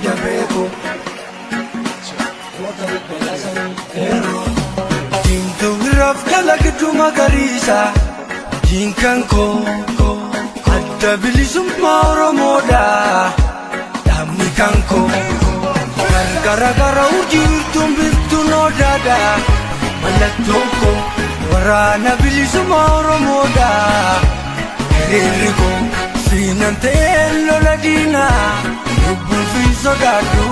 jajjabeeko Dintuuraaf dalagduu magariisa Dinkan koo adda bilisummaa Oromoodha Dhaabni kan koo Gargara urjiirtuun biftuun odaadha Mallattoon koo waraana bilisummaa Oromoodha Hiriirri koo siinan ta'ee lola diinaa Lubbuu fi sodaadhu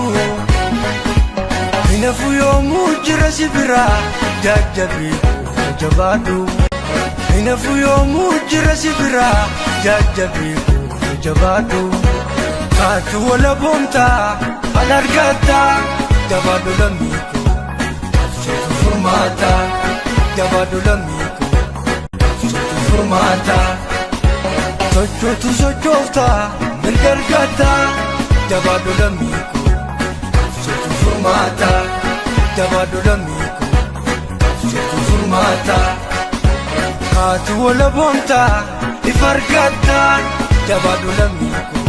Hinafu yoomuu jira si biraa jajjabii jabaadhu Hinafu yoomuu jira si biraa jajjabii jabaadhu Kaatu wala boontaa al argataa jabaadhu lammiiku Absuutu furmaataa jabaadhu lammiiku Absuutu furmaataa Sochootu sochooftaa mirga argataa jabaadhu lammiiku Absuutu furmaataa jabaadhu lammiiku Absuutu furmaataa Kaatu wala boontaa ifa argataa jabaadhu lammiiku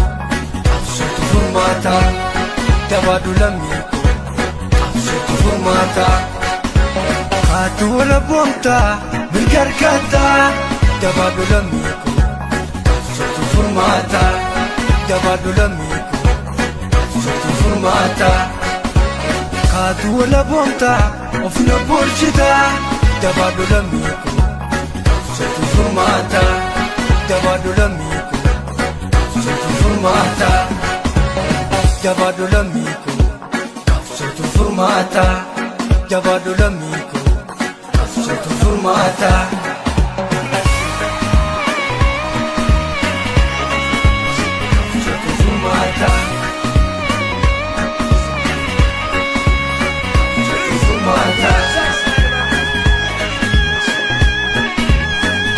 Absuutu furmaataa jabaadhu lammiiku Absuutu furmaataa Kaatu wala boontaa mirga argataa jabaadhu lammiiku Absuutu furmaataa jabaadhu lammiiku Absuutu furmaataa Kaatu wala boontaa of na bulchitaa jabaadhu lammiiku Absuutu furmaataa jabaadhu lammiiku Absuutu furmaataa jabaadhu lammiiku Absuutu furmaataa jabaadhu lammiiku Absuutu furmaataa Absuutu furmaataa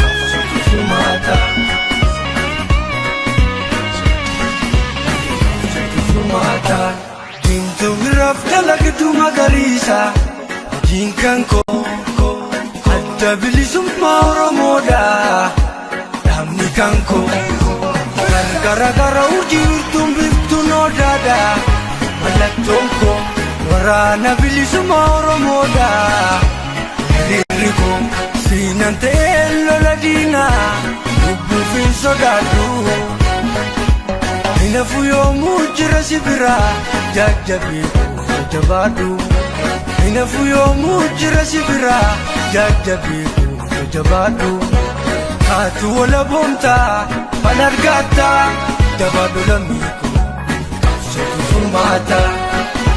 Absuutu furmaataa Absuutu furmaataa Dintuuraaf dalagduu magariisa Dinkan koo adda bilisummaa Oromoodha Dhaabni kan koo Gargara urjiirtuun biftuun odaadha Mallattoon koo waraana bilisummaa Oromoodha Hiriirri koo siinan ta'ee lola diinaa Lubbuu fi sodaadhu Hinafu yoomuu jira si biraa jajjabii jabaadhu Hinafu yoomuu jira si biraa jajjabii jabaadhu Kaatu wala boontaa al argataa jabaadhu lammiiku Absuutu furmaataa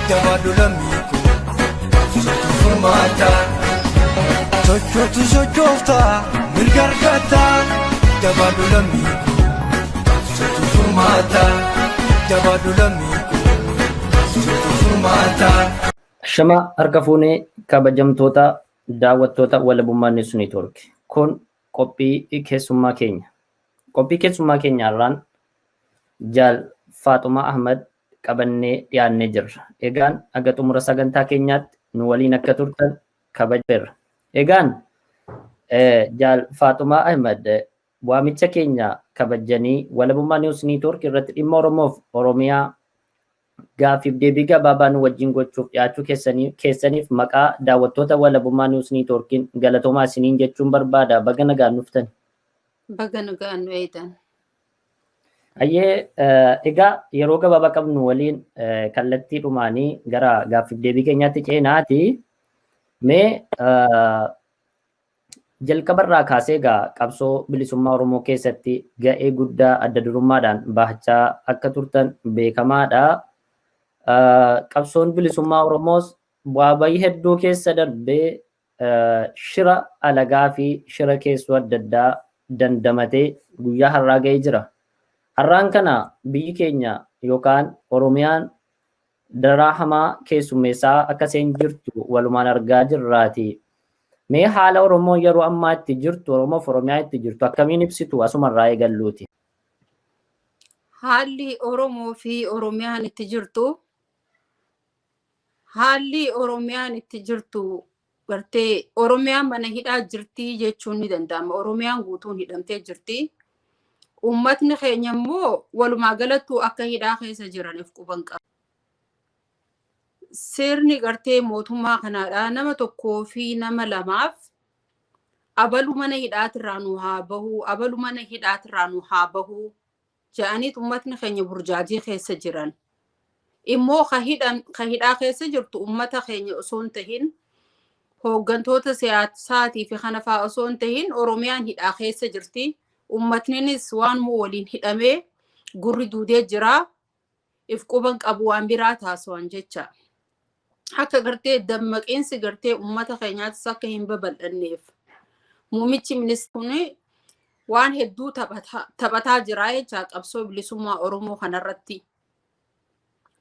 jabaadhu lammiiku Absuutu furmaataa Sochootu sochooftaa mirga argataa jabaadhu lammiiku Absuutu furmaataa jabaadhu lammiiku Absuutu furmaataa Shama harka fuunee kabajamtoota daawwattoota walabummaa News Network. Kun qophii keessummaa keenya. Qophii keessummaa keenya irraan Jaal Faaxumaa Ahmad qabannee dhiyaannee jirra. Egaan aga xumura sagantaa keenyaatti nu waliin akka turtan kabajeerra. Egaan Jaal Faaxumaa Ahmad waamicha keenya kabajanii walabummaa News Network irratti dhimma Oromoof Oromiyaa gaaffiif deebii gabaabaa nu wajjin gochuuf dhiyaachuu keessaniif maqaa daawwattoota walabummaa News Networkiin galatoomaa isiniin jechuun barbaada. Baga nagaan dhuftani. Baga nagaan nu eedan. Ayyee egaa yeroo gabaabaa qabnu waliin kallattii dhumaanii gara gaaffiif deebii keenyaatti ceenaati. Mee jalqabarraa kaasee egaa qabsoo bilisummaa Oromoo keessatti ga'ee guddaa adda durummaadhaan bahachaa akka turtan beekamaadha. Qabsoon bilisummaa Oromoos bu'aa bayii hedduu keessa darbee shira alagaa fi shira keessoo adda addaa dandamatee guyyaa har'aa ga'ee jira. Har'aan kana biyyi keenya yookaan Oromiyaan daraa hamaa keessummeessaa akka isheen jirtu walumaan argaa jirraati. Mee haala Oromoo yeroo ammaa itti jirtu, Oromoof Oromiyaa itti jirtu akkamiin ibsitu asumarraa eegalluuti? Haalli Oromoo fi Oromiyaan itti jirtu haalli Oromiyaan itti jirtu gartee Oromiyaan mana hidhaa jirti jechuun ni danda'ama. Oromiyaan guutuun hidhamtee jirti. Uummatni keenya immoo walumaa galattuu akka hidhaa keessa jiraniif quban qaba. sirni gartee mootummaa kanaadha nama tokkoo fi nama lamaaf abalu mana hidhaatirraa nu haa bahu abalu mana hidhaatirraa nu haa bahu jedhanii ummatni keenya burjaajii keessa jiran. Immoo ka hidhaa keessa jirtu ummata keenya osoo hin tahin hooggantoota siyaasaatii fi kana fa'aa osoo hin tahin Oromiyaan hidhaa keessa jirti. Ummatninis waan waliin hidhamee gurri duudee jira. If quban qabu waan biraa taasisan jecha. Akka gartee dammaqiinsi gartee ummata keenyaatis akka hin babal'anneef. Muummichi ministeerri waan hedduu taphataa jira jecha qabsoo bilisummaa Oromoo kanarratti.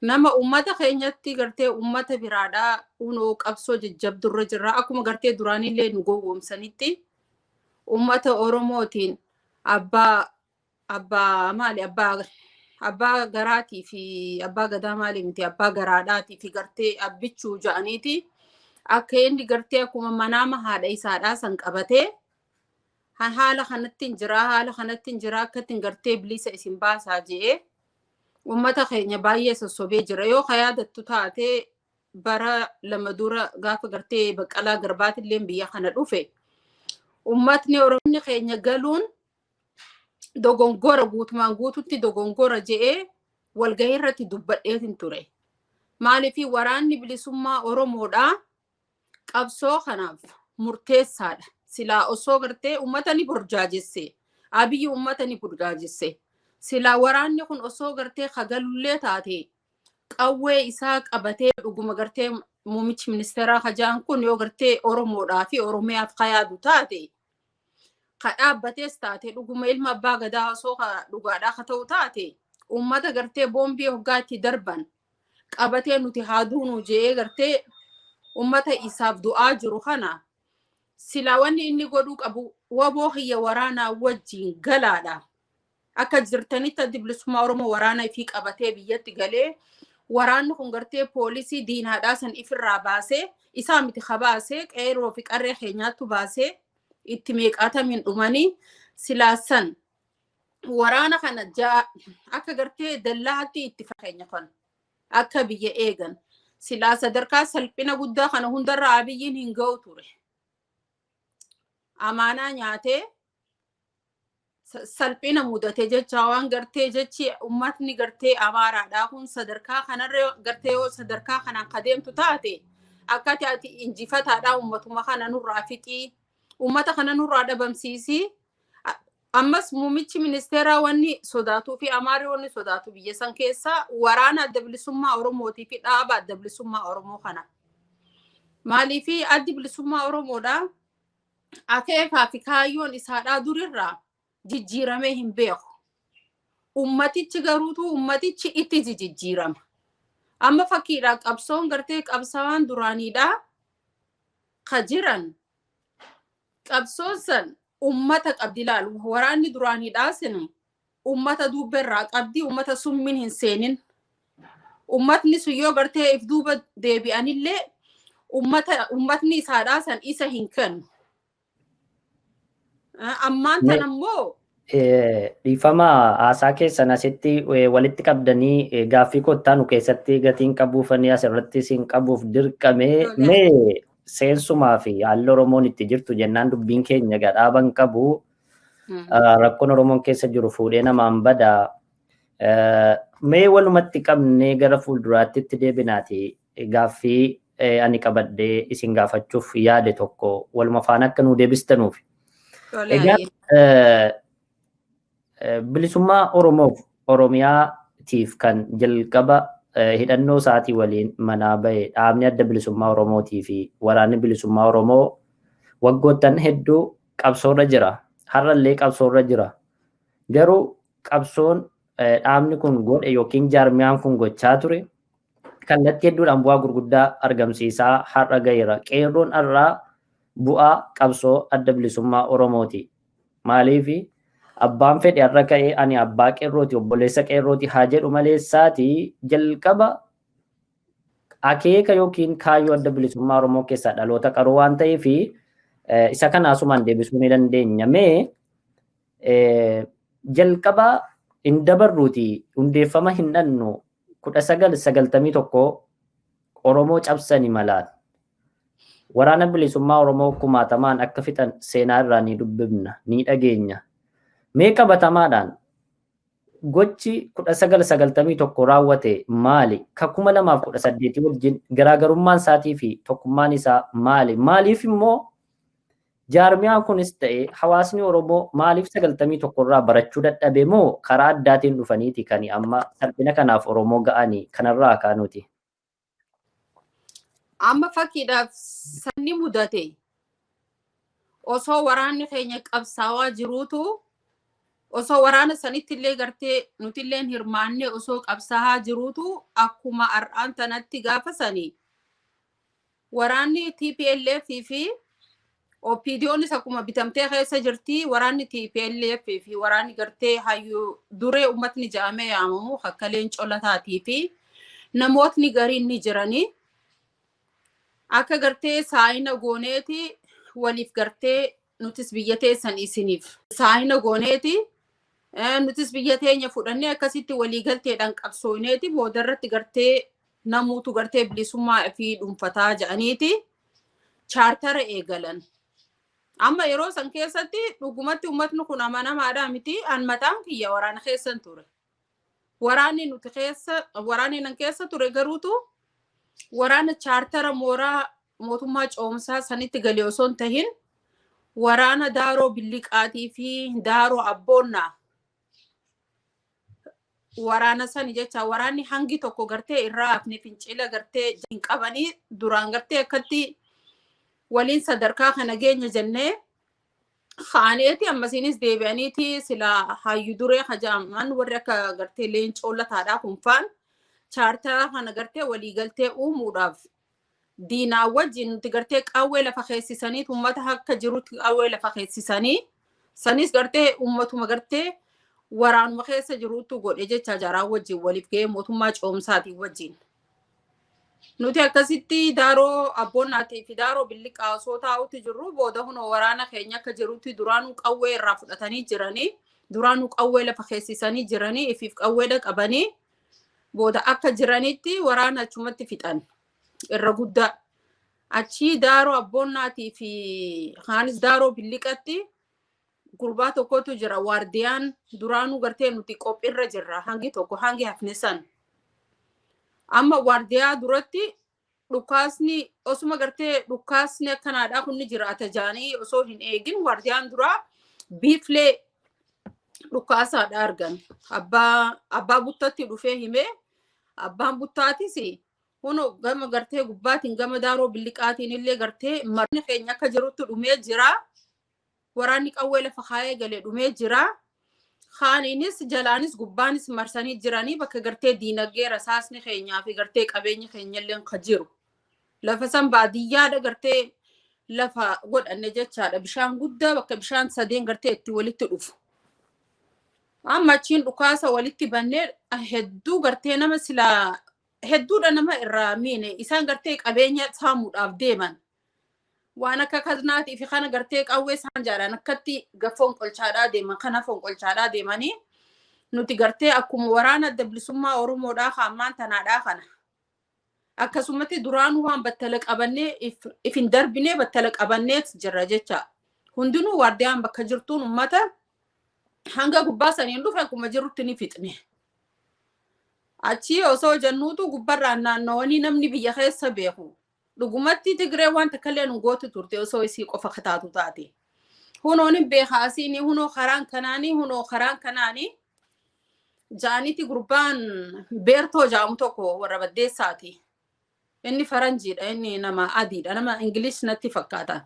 Nama ummata keenyatti gartee ummata biraadhaa unoo qabsoo jajjabdurra jira. Akkuma gartee duraanillee nu gowwoomsanitti ummata Oromootiin abbaa garaatii fi abbaa gadaa maali miti abbaa garaadhaatii fi gartee abbichuu ja'aniiti akka inni gartee akkuma manaama haadha isaadhaa san qabatee haala kanatti jira akkatti gartee bilisa isin baasaa je'ee ummata keenya baay'ee sossobee jira. Yoo yaadattu taate bara lama dura gaafa gartee Baqqalaa Garbaatillee biyya kana dhufe ummatni Oromoo keenya galuun dogongora guutumaan guututti dogongora je'ee walgahii irratti dubbadheetin ture. Maaliifii waraanni bilisummaa Oromoodhaa qabsoo kanaaf murteessaadha. Silaa osoo gartee ummatani burjaajesse Abiyyi ummatani burjaajesse silaa waraanni kun osoo gartee kagalullee taate qawwee isaa qabatee dhuguma gartee muummichi ministeeraa hajaan kun yoo gartee Oromoodhaa fi Oromiyaaf kayaadu taate kadhaabbatees taate dhuguma ilma abbaa gadaa osoo dhugaadhaa ka ta'u taate ummata gartee boombii hoggaatti darban qabatee nuti haaduunu je'ee gartee ummata isaaf du'aa jiru kana silaa wanni inni godhuu qabu waboo hiyya waraanaa wajjiin galaadha. Akka jirtanitti addi bilisummaa Oromoo waraana fi qabatee biyyatti galee waraanni kun gartee poolisii diinaadhaa san ifirraa baasee isaa miti kabaasee qeerroo fi qarree keenyaattu baasee itti meeqaatamiin dhumanii silaasan waraana kana akka gartee dallaatti itti fakkeenya kan akka biyya eegan silaa sadarkaa salphina guddaa kana hundarra Abiyyiin hin ga'u ture. Amaanaa nyaatee salphina mudate jecha waan gartee jechi ummatni gartee Amaaraadhaa kun sadarkaa kanarra gartee yoo sadarkaa kanaan kadeemtu taate akkati ati injifataadhaa ummatuma kana nurraa fixii ummata kana nurraa dhabamsiisii. Ammas muummichi ministeeraa wanni sodaatuu fi Amaarri wanni sodaatu biyya san keessaa waraana adda bilisummaa Oromootii fi dhaaba adda bilisummaa Oromoo kana. Maaliifii addi bilisummaa Oromoodhaa akeekaa fi kaayyoon isaadhaa durirraa jijjiiramee hin beeku. Ummatichi garuutu ummatichi itti jijjiirama. Amma fakkiidhaa qabsoon gartee qabsawaan duraaniidhaa ka jiran qabsoon san ummata qabdi laalu waraanni duraaniidhaa sin ummata duuberraa qabdi ummata summin hin seenin. Ummatni sun yoo gartee if duuba deebi'anillee ummatni isaadhaa san isa hin kennu. Ammaan tan ammoo dhiifama haasaa keessan asitti walitti qabdanii gaaffii kottaanu keessatti gatiin qabuufanii asirratti siin qabuuf dirqame mee seensumaa fi haalli Oromoon itti jirtu jennaan dubbiin keenya gadhaaban qabu rakkoon Oromoon keessa jiru fuudhee namaan bada mee walumatti qabnee gara fuulduraatti itti deebinaati gaaffii ani qabadhee isin gaafachuuf yaade tokko waluma faana akka nuu deebistanuuf. Bilisummaa Oromoof Oromiyaatiif kan jalqaba hidhannoo isaatii waliin manaa bahe dhaabni adda bilisummaa Oromootii fi waraanni bilisummaa Oromoo waggoottan hedduu qabsoorra jira. Har'allee qabsoorra jira. Garuu qabsoon dhaabni kun godhe yookiin jaarmiyaan kun gochaa ture kallattii hedduudhaan bu'aa gurguddaa argamsiisaa har'a gaheera. Qeerroon har'aa bu'aa qabsoo adda bilisummaa Oromooti. Maaliifi abbaan fedhe har'a ka'ee ani abbaa qeerrooti obboleessa qeerrooti haa jedhu maleessaati jalqaba akeeka yookiin kaayyoo adda bilisummaa Oromoo keessaa dhaloota qaroo waan ta'eef isa kana asumaan deebisuu ni dandeenya. Mee jalqaba hin dabarruuti hundeeffama hin dhannu 1991 Oromoo cabsani malaan. Waraana bilisummaa Oromoo kumaatamaan akka fixan seenaa irraa ni dubbifna, ni dhageenya. Mee qabatamaadhaan gochi 1991 raawwate maali? Ka 2018 wajjin garaagarummaan isaatii fi tokkummaan isaa maali? Maaliif immoo jaarmiyaan kunis ta'e hawaasni Oromoo maaliif 91 irraa barachuu dadhabe moo karaa addaatiin dhufaniiti kan amma salphina kanaaf Oromoo ga'anii kanarraa kaanuti? Amma fakkiidhaaf sanni mudate osoo waraanni keenya qabsaawaa jiruutu osoo waraana sanitti illee gartee nuti illee hirmaanne osoo qabsaa'aa jiruutu akkuma har'aan tanatti gaafa sanii waraanni TPLF fi OPDOnis akkuma bitamtee keessa jirti waraanni TPLF fi waraanni gartee hayyuu duree ummatni jaamee yaamamu akka leencollataatii fi namootni gariin ni jiranii akka gartee saayina gooneeti waliif gartee nutis biyya teessan isiniif saayina gooneeti nutis biyya teenya fudhannee akkasitti walii galteedhaan qabsooneeti boodarratti gartee namuutu gartee bilisummaa fi dhuunfataa jedhaniiti chaartara eegalan. Amma yeroo san keessatti dhugumatti ummatni kun amanamaadhaa miti an mataan kiyya waraana keessan ture. Waraanni nuti keessa waraanni nan keessa ture garuutu waraana chaartara mooraa mootummaa coomsaa sanitti galee osoo hin tahin waraana daaroo billiqaatii fi daaroo abboonnaa waraana sani jecha waraanni hangi tokko gartee irraa afne fincila gartee hin qabanii duraan gartee akkatti waliin sadarkaa kana geenya jennee khaaneeti ammasiinis deebi'aniiti sila hayyu duree hajaaman warri akka gartee leencollataadhaa kunfaan chaartara kana gartee walii galtee uumuudhaaf diinaa wajjin nuti gartee qawwee lafa keessisanii ummata akka jirutti qawwee lafa keessisanii sanis gartee ummatuma gartee waraanuma keessa jirutu godhe jecha jaraa wajjin waliif ga'ee mootummaa coomsaatii wajjin. Nuti akkasitti daaroo abboonnaatii fi daaroo billiqaa osoo taa'utti jirru booda hunoo waraana keenya akka jirutti duraanuu qawwee irraa fudhatanii jiranii duraanuu qawwee lafa keessisanii jiranii ifiif qawweedha qabanii booda akka jiranitti waraana achumatti fixan irra guddaa achii daaroo abboonnaatii fi kaanis daaroo billiqatti gurbaa tokkotu jira waardiyaan duraanuu gartee nuti qophiirra jirra hangi tokko hangi hafnesan amma waardiyaa duratti dhukaasni osuma gartee dhukaasni akkanaadhaa kunni jiraata jaanii osoo hin eegin waardiyaan duraa biiflee dhukaasaadha argan abbaa buttatti dhufee himee abbaan buttaatis huno gama gartee gubbaatiin gama daaroo billiqaatiin illee gartee marni keenya akka jirutti dhumee jira waraanni qawwee lafa kaayee galee dhumee jira khaaniinis jalaanis gubbaanis marsanii jiranii bakka gartee diinagdee rasaasni keenyaa fi gartee qabeenya keenya illee ka jiru lafa san baadiyyaadha gartee lafa godhanne jechaadha bishaan guddaa bakka bishaan sadeen gartee itti walitti dhufu amma achiin dhukaasa walitti bannee hedduu gartee nama sila hedduudha nama irraa miine isaan gartee qabeenya saamuudhaaf deeman waan akka kaznaatii fi kana gartee qawwee isaan jaalaan akkatti gafoon qolchaadhaa deeman kana fonqolchaadhaa deemanii nuti gartee akkuma waraana adda bilisummaa Oromoodhaa hammaan tanaadhaa kana akkasumatti duraanuu waan battala qabannee ifin darbinee battala qabanneet jirra jecha hundinuu waardiyaan bakka jirtuun ummata hanga gubbaa saniin dhufe akkuma jirutti ni fixne achi osoo jennuutu gubbarraan naannawanii namni biyya keessa beeku dhugumatti Tigree waan takkallee nu gootu turte osoo isii qofa kataatu taate hunoonin beekaasiini hunoo karaan kanaanii jaaniti gurbaan beertoo jaamu tokko warra baddeessaati inni faranjiidha inni nama adiidha nama ingilish natti fakkaata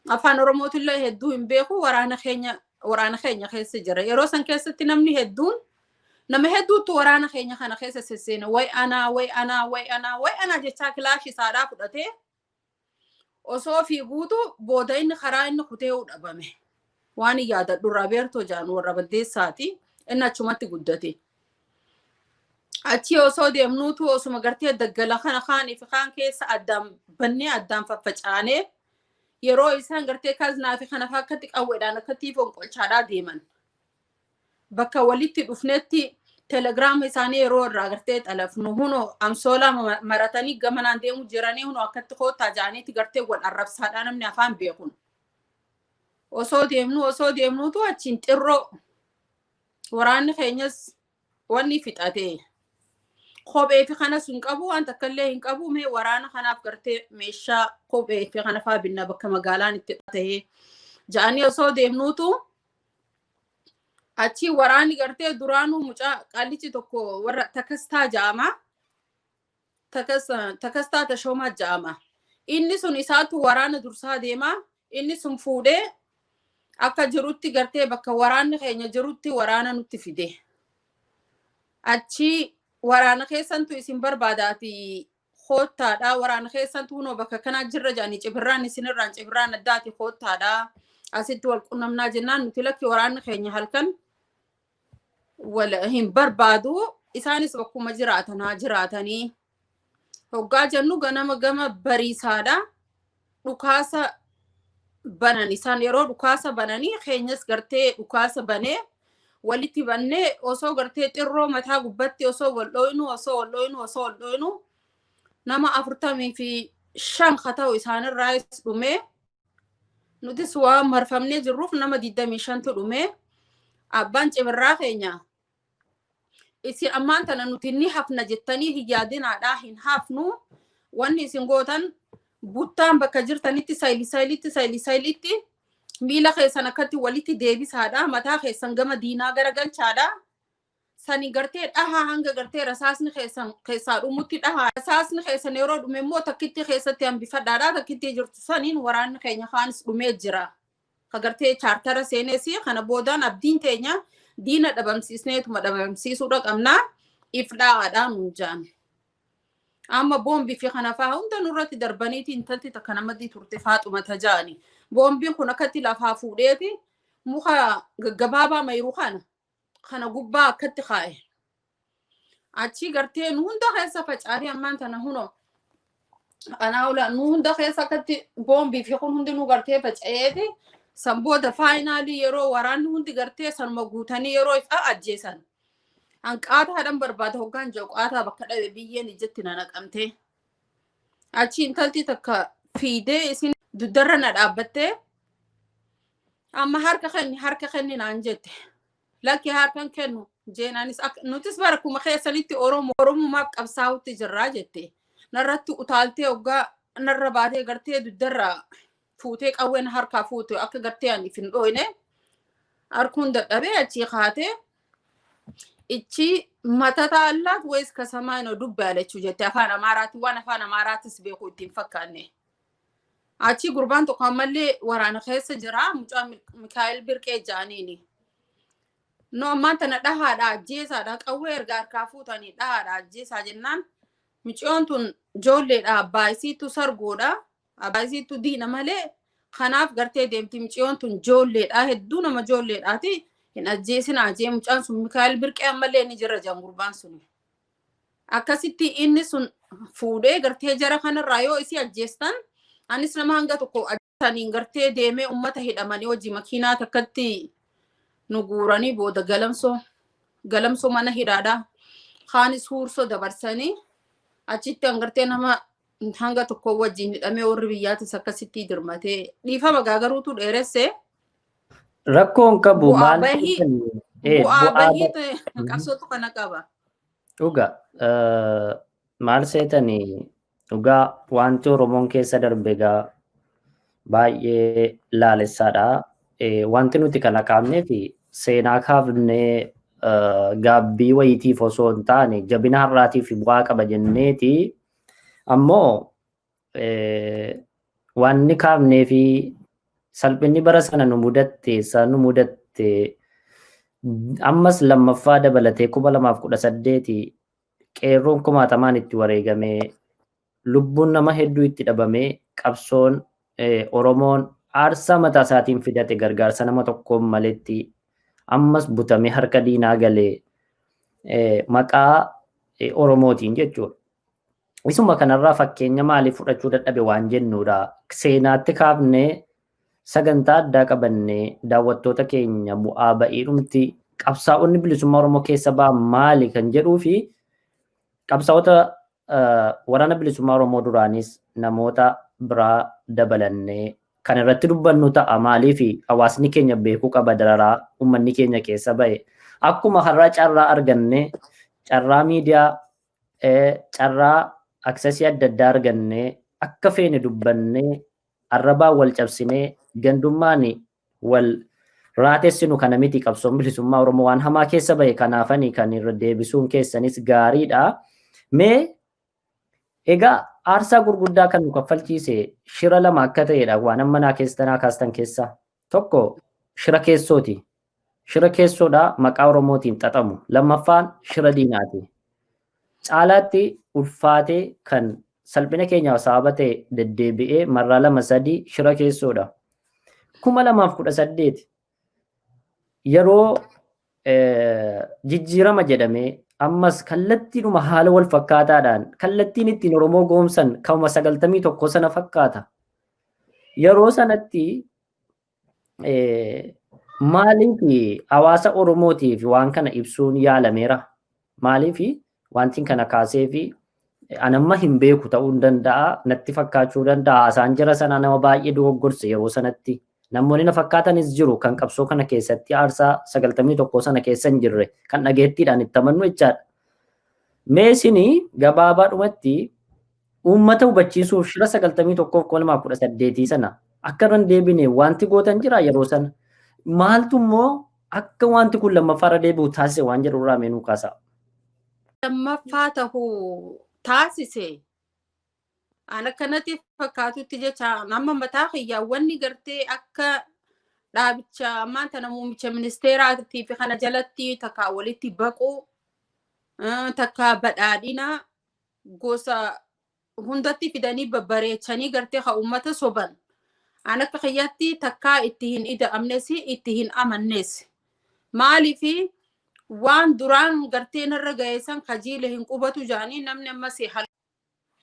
afaan oromootillee hedduu hin beeku waraana keenya keessa jira yeroo san keessatti namni hedduun nama hedduutu waraana keenya kana keessa sesseena way ana jecha kilaash isaadhaa fudhatee osoo fiiguutu booda inni karaa inni kutee dhabame waan yaadadhu Raabeertoo jaanu warra baddeessaati inni achumatti guddate achi osoo deemnuutu osuma gartee daggala kana kaanii fi kaan keessa addaan faffacaanee yeroo isaan gartee kaznaa fi kana fakkatti qawweedhaan akkatti fonqolchaadhaa deeman bakka walitti dhufnetti Telegraama isaanii yeroo irraa gartee xalafnu huno amsoola maratanii gamanaan deemu jiranii huno akkatti koottaa jaaniiti gartee wal arrabsaadhaa namni afaan beekun. Osoo deemnuutu achiin xirroo waraanni keenyas wanni fixatee. Kophee fi kana sun qabu waan takka illee hin qabu mee waraana kanaaf gartee meeshaa kophee fi kana faa binna bakka magaalaan itti ta'ee ja'anii osoo deemnuutu achi waraanni gartee duraanuu mucaa qallichi tokko warra takastaa ja'ama takastaa tashoomaa ja'ama inni sun isaatu waraana dursaa deema inni sun fuudhee akka jirutti gartee bakka waraanni keenya jirutti waraana nutti fide achi waraana keessantu isin barbaadaati koottaadha waraana keessantu huno bakka kana jirra jaanii cibirraan isinirraan cibirraan addaati koottaadha asitti wal qunnamnaa jennaan nuti lakki waraanni keenya halkan wala hin barbaadu isaanis bakkuma jiraatanii hoggaa jennu ganama gama bariisaadha dhukaasa banan isaan yeroo dhukaasa bananii keenyas gartee dhukaasa banee walitti bannee osoo gartee xirroo mataa gubbatti osoo wal dhoynu nama 45 kata'u isaanirraa dhumee nutis waan marfamnee jirruuf nama 25tu dhumee abbaan cibirraa keenya isin ammaan tana nuti ni hafna jettanii hin yaadinaadhaa hin hafnu wanni isin gootan buttaan bakka jirtanitti sayilitti miila keessan akkatti walitti deebisaadha mataa keessan gama diinaa garagalchaadha sani gartee dhahaa hanga gartee rasaasni keessaa dhumutti dhahaa rasaasni keessan yeroo dhume immoo takkitti keessatti hambifadhaadha takkitti jirtu saniin waraanni keenya kaanis dhumee jira ka gartee chaartara seeneesi kana boodaan abdiin teenya diina dhabamsiisneetuma dhabamsiisuudha qabnaa ifdhaadhaa nuunjaan amma boombii fi kana faa hunda nurratti darbaniiti intalti takka namatti turte Faaxuma tajaani boombiin kun akkatti lafaa fuudheeti muka gaggabaabaa mayru kana gubbaa akkatti kaa'e achi gartee nu hunda keessa facaatee ammaan tana huno anaula nu hunda keessa akkatti boombii fi kun hundi nu gartee faca'eeti san booda faayinaalii yeroo waraanni hundi gartee sanuma guutanii yeroo ifa ajjeesan hanqaata hadhan barbaada hoggaan jaqaataa bakka dhabe biyyeen ijatti na naqamte achi intalti takka fiidee isin duddarra na dhaabbattee amma harka kenni naan jette lakki harkan kennu jeenaanis nutis barakuma keessanitti oromumaaf qabsaa'utti jirraa jette narratti utaaltee hoggaa narra baatee gartee duddarra fuutee qawween harkaa fuute akka gartee ani fin dhoyne harkuun dadhabee achi kaatee ichi matata allaat wayis kasamaa no dubbaalechu jette afaan amaaraati waan afaan amaaraatis beeku ittiin fakkaanne achi gurbaan tokko ammallee waraana keessa jira mucaa Mikaa'el Birqee jaaniini no ammaan tana dhahaadha ajjeesaadha qawwee erga harkaa fuutanii dhahaadha ajjeesaa jennaan mucoon tun joolleedha abbaayisiitu sargoodha abbaayisiitu diina malee kanaaf gartee deemti mucoon tun joolleedha hedduu nama joolleedhaati hin ajjeesina ajee mucaan sun Mikaa'el Birqee ammallee ni jira jan gurbaan sun akkasitti inni sun fuudhee gartee jara kanarraa yoo isi ajjeestan anis nama hanga tokko ajjeesaniin gartee deemee ummata hidhamanii hojii makiinaa takkatti nu guuranii booda galamsoo mana hidhaadha kaanis huursoo dabarsanii achitti hangartee nama hanga tokko wajjin hidhamee warri biyyaatis akkasitti dirmatee dhiifama gaagaruutu dheeresse rakkoon qabu bu'aa bahii qabsootu kana qaba dhuga maal seetanii dhugaa wanti Oromoon keessa darbe gaa baay'ee laalessaadha wanti nuti kana kaafnee fi seenaa kaafnee gaabbii wayitiif osoo hin taane jabina har'aatiif bu'aa qaba jenneeti ammoo wanni kaafnee fi salphinni bara sana nu mudatte ammas lammaffaa dabalatee 2018 qeerroon 1000 itti wareegamee lubbuun nama hedduu itti dhabamee qabsoon Oromoon aarsaa mataa isaatiin fidate gargaarsa nama tokkoon maletti ammas butamee harka diinaa galee maqaa Oromootiin jechuudha. Isuma kanarraa fakkeenya maaliif fudhachuu dadhabe waan jennuudha. Seenaatti kaafnee sagantaa addaa qabannee daawwattoota keenya bu'aa ba'iidhumti qabsaa'onni bilisummaa Oromoo keessa ba'an maali kan jedhuu fi qabsaa'ota waraana bilisummaa Oromoo duraanis namoota biraa dabalannee kan irratti dubbannu ta'a. Maalii fi hawaasni keenya beekuu qaba dararaa uummanni keenya keessa ba'e. Akkuma har'aa carraa arganne carraa miidiyaa carraa aksesii adda addaa argannee akka feene dubbannee arrabaa wal cabsinee gandummaan wal raatessinu kana miti qabsoon bilisummaa Oromoo waan hamaa keessa ba'e kanaafanii kan irra deebisuun keessanis gaariidha. Mee egaa aarsaa gurguddaa kan nu kaffalchiise shira lama akka ta'edha waan amma naa keessanaa kaastan keessaa. Tokko shira keessooti. Shira keessoodha maqaa Oromootiin xaxamu. Lammaffaan shira diinaati. Caalaatti ulfaatee kan salphina keenyaaf sababa ta'e deddeebi'ee marraa 2-3 shira keessoodha. 2018 yeroo jijjiirama jedhamee ammas kallattiidhuma haala wal fakkaataadhaan kallattiin ittiin Oromoo goomsan kanuma 91 sana fakkaata. Yeroo sanatti maaliif hawaasa Oromootiif waan kana ibsuun yaalameera? Maaliif wanti kana kaasee fi anamma hin beeku ta'uu hin danda'a, natti fakkaachuu danda'a. Isaan jira sana nama baay'ee dogoggorse yeroo sanatti. Namoonni na fakkaatanis jiru kan qabsoo kana keessatti aarsaa 91 sana keessa hin jirre kan dhageettiidhaan itti amannu jechaadha. Mee isinii gabaabaadhumatti uummata hubachiisuuf shira 91-2018 sana akka irra hin deebine wanti gootan jira yeroo sana. Maaltu immoo akka wanti kun lammaffaarra deebi'u taasise waan jedhu irraa meenuu kaasa. Lammaffaa tahuu taasise. An akkanatti fakkaatutti jecha nama mataa xiyyaawwanni gartee akka dhaabicha ammaan tana muummicha ministeeraatiif kana jalatti takka walitti baquu takka badhaadhina gosa hundatti fidanii babbareechanii gartee haa uummata soban. An akka xiyyaatti takka itti hin ida'amnes itti hin amannes. Maaliif waan duraan gartee narra ga'eessan kajiile hin qubatu jaanii namni ammas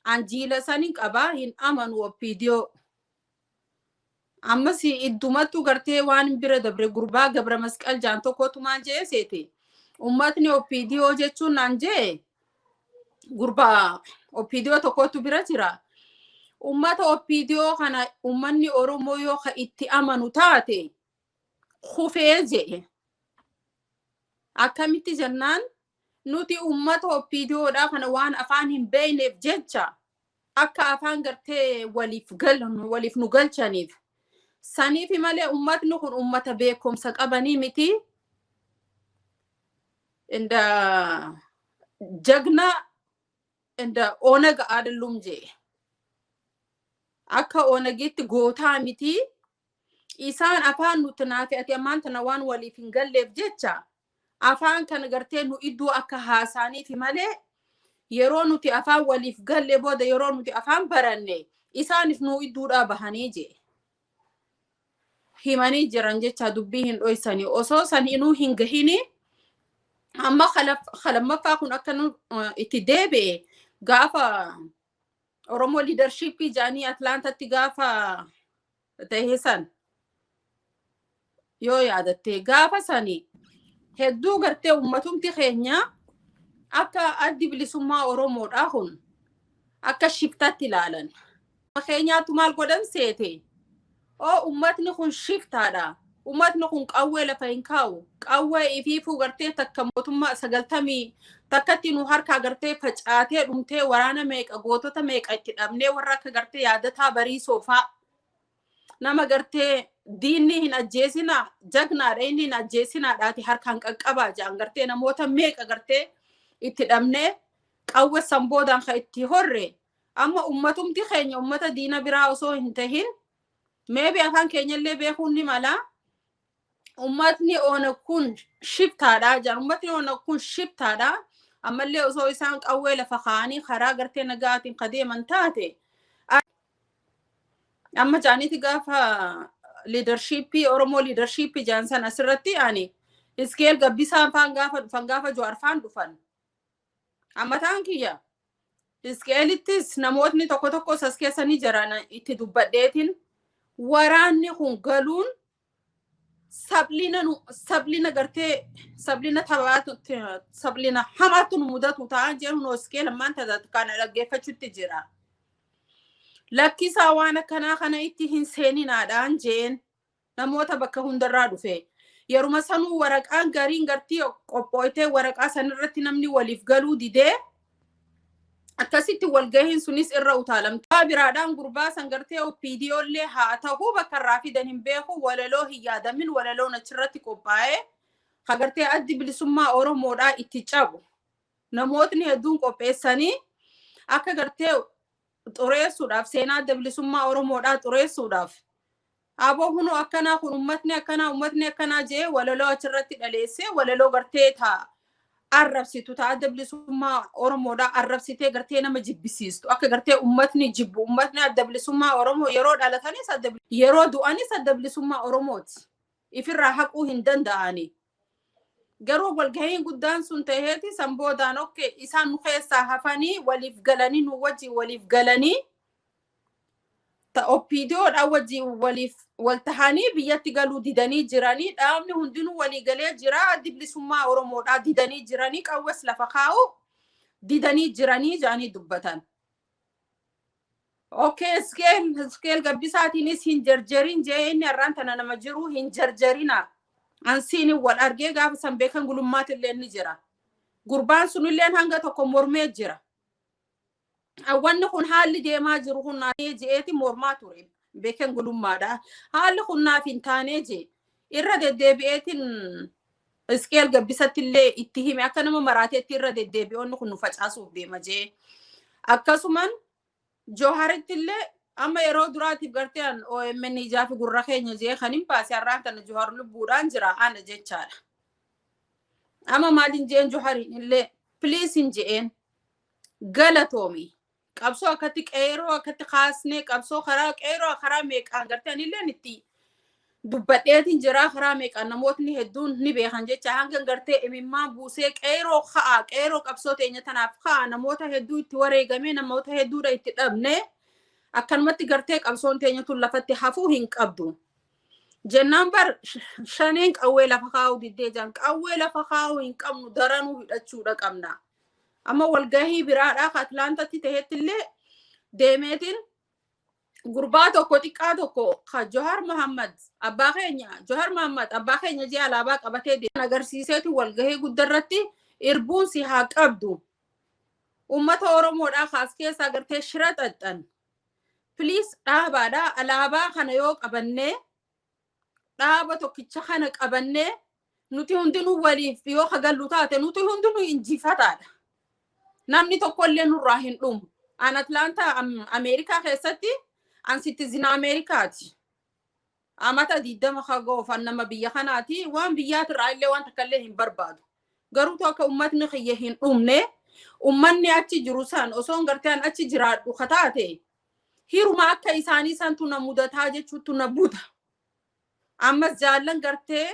anjiila sanii qabaa hin amanu oppiidiyoo. Ammas iddumattu gartee waan bira dabre gurbaa gabra masqal jaan tokkotu maal jee seete. Ummatni oppiidiyoo jechuun naan jee gurbaa oppiidiyoo tokkotu bira jira. Ummata oppiidiyoo kana ummanni Oromoo yoo ka itti amanu taate kufee jee. Akkamitti jennaan nuti ummata oppiidiyoodhaa kana waan afaan hin beeyneef jecha akka afaan gartee waliif nu galchaniif. Saniif malee ummatni kun ummata beekumsa qabanii miti. Inda jagna inda onaga adallum jee. Akka onagitti gootaa miti. Isaan afaan nuti naafi ati ammaan tana waan waliif hin galleef jecha. Afaan kan gartee nu iddoo akka haasaaniif malee yeroo nuti afaan waliif galle booda yeroo nuti afaan baranne isaaniif nu iddoodhaa bahanii jee. Himanii jiran jecha dubbii hin dhoysanii osoo sanhinuu hin gahini amma lammaffaa kun akka nu itti deebi'e gaafa Oromoo liidarshiippii jaanii Atlaantatti gaafa ta'isan yoo yaadatte gaafa sanii hedduu gartee ummatumti keenya akka addi bilisummaa Oromoodhaa kun akka shiftatti ilaalan. Keenyaatu maal godhan seete? Ummatni kun shiftaadha. Ummatni kun qawwee lafa hin kaa'u. Qawwee ifiifuu gartee takka mootummaa 90 takkatti nu harkaa gartee facaatee dhumtee waraana meeqa gootota meeqa itti dhabnee warra akka gartee yaadataa barii soofaa. Nama gartee diinni hin ajjeesina jagnaadha inni hin ajjeesinaadhaati harkaan qaqqabaa jaan gartee namoota meeqa gartee itti dhabnee qawwe samboodaan ka itti horre amma ummatumti keenya ummata diina biraa osoo hin tahin meebi afaan keenyallee beekuun ni mala ummatni oona kun shiftaadha jaan ummatni oona kun shiftaadha ammallee osoo isaan qawwee lafa kaanii karaa gartee nagaatiin kadeeman taate amma jaaniti gaafa leadershipii Oromoo leadershipii jaansan asirratti ani iskeel gabbisaan faan gaafa Jawaarfaan dhufan amma taan kiyya iskeelittis namootni tokko sas keessanii jiran itti dubbadheetiin waraanni kun galuun sablina gartee sablina tabaatu sablina hamaatu nu mudatu ta'an jedhu no iskee lammaan kana dhaggeeffachuutti jira. Lakkisaa waan akkanaa kana itti hin seeninaadhaan jeen namoota bakka hundarraa dhufe. Yeruma sanuu waraqaan gariin gartii qophooytee waraqaa sanirratti namni waliif galuu didee akkasitti walgahiin sunis irra utaalamtaa biraadhaan gurbaa san gartee OPDOllee haa ta'uu bakka irraa fidan hin beeku walaloo hin yaadamin walaloon achirratti qophaa'ee hagartee addi bilisummaa Oromoodhaa itti cabu namootni hedduun qopheessanii akka gartee xureessuudhaaf seenaa adda bilisummaa Oromoodhaa xureessuudhaaf aboo hunoo akkanaa kun ummatni akkanaa jee walaloo achirratti dhaleessee walaloo gartee taa arrabsitu taa adda bilisummaa Oromoodhaa arrabsitee gartee nama jibbisiistu akka gartee ummatni jibbu ummatni adda bilisummaa Oromoo yeroo dhalatanis yeroo du'anis adda bilisummaa Oromooti ifirraa haquu hin danda'ani garuu walgahiin guddaan sun ta'eeti sanboodaan okke isaan nu keessaa hafanii waliif galanii nu wajji waliif galanii ta OPDOdha wajji waliif waltahanii biyyatti galuu didanii jiranii dhaabni hundinuu walii galee jira addi bilisummaa Oromoodhaa didanii jiranii qawwes lafa kaa'u didanii jiranii jaanii dubbatan. Okay, scale gabbisaatiinis hin jarjarin jee inni har'aan tana nama jiru hin jarjarina. Ansiini wal argee gaafa san beekan gulummaatillee ni jira. Gurbaan sunilleen hanga tokko mormee jira. Wanni kun haalli deemaa jiru kun naannee jeeti mormaa ture. Beekan gulummaadha. Haalli kun naaf hin taanee jee. Irra deddeebi'eetiin iskeel gabbisattillee itti hime akka nama maraateetti irra deddeebi'oonni kun nu facaasuuf deema jee. Akkasuman Johaarittillee amma yeroo duraatiif garteen OMN ijaafi gurra keenya jee kan hin baase har'aan tana Johaar lubbuudhaan jira ana jechaadha. Amma maalin jeen Johaarin illee please jeen galatoomi. Qabsoo akkatti qeeroo akkatti kaasnee qabsoo karaa qeeroo karaa meeqaan garteen illee itti dubbadheetiin jira karaa meeqaan namootni hedduun ni beekan jecha hanga gartee imimmaan buusee qeeroo ka'a qeeroo qabsoo teenya tanaaf ka'a namoota hedduu itti wareegamee namoota hedduudha itti dhabne akkanumatti gartee qabsoon teenya tun lafatti hafuu hin qabdu. Jennaan bar shaneen qawwee lafa kaa'uu diddee jaan qawwee lafa kaa'uu hin qabnu daranuu hidhachuudha qabna. Amma walgahii biraadhaa ka Atlaantatti ta'ettillee deemeetiin gurbaa tokko xiqqaa tokko ka Johaar Muhammad abbaa keenya jee alaabaa qabatee deeman agarsiiseetu walgahii guddarratti irbuun si haa qabdu. Ummata Oromoodhaa kaas keessa agartee shira xaxxan. Please dhaabaadhaa alaabaa kana yoo qabannee dhaaba tokkicha kana qabannee nuti hundinuu waliif yoo hagallu taate nuti hundinuu injifataadha. Namni tokkollee nurraa hin dhumu. An Atlaantaa Ameerikaa keessatti an citizen Ameerikaati. Amata 20 hagoof nama biyya kanaati waan biyyaatirraa illee waan takkallee hin barbaadu. Garuu akka ummatni kiyya hin dhumne ummanni achi jiru san osoon garteen achi jiraadhu kataate hiruma akka isaanii santu na mudataa jechuutu na buta. Ammas jaallan gartee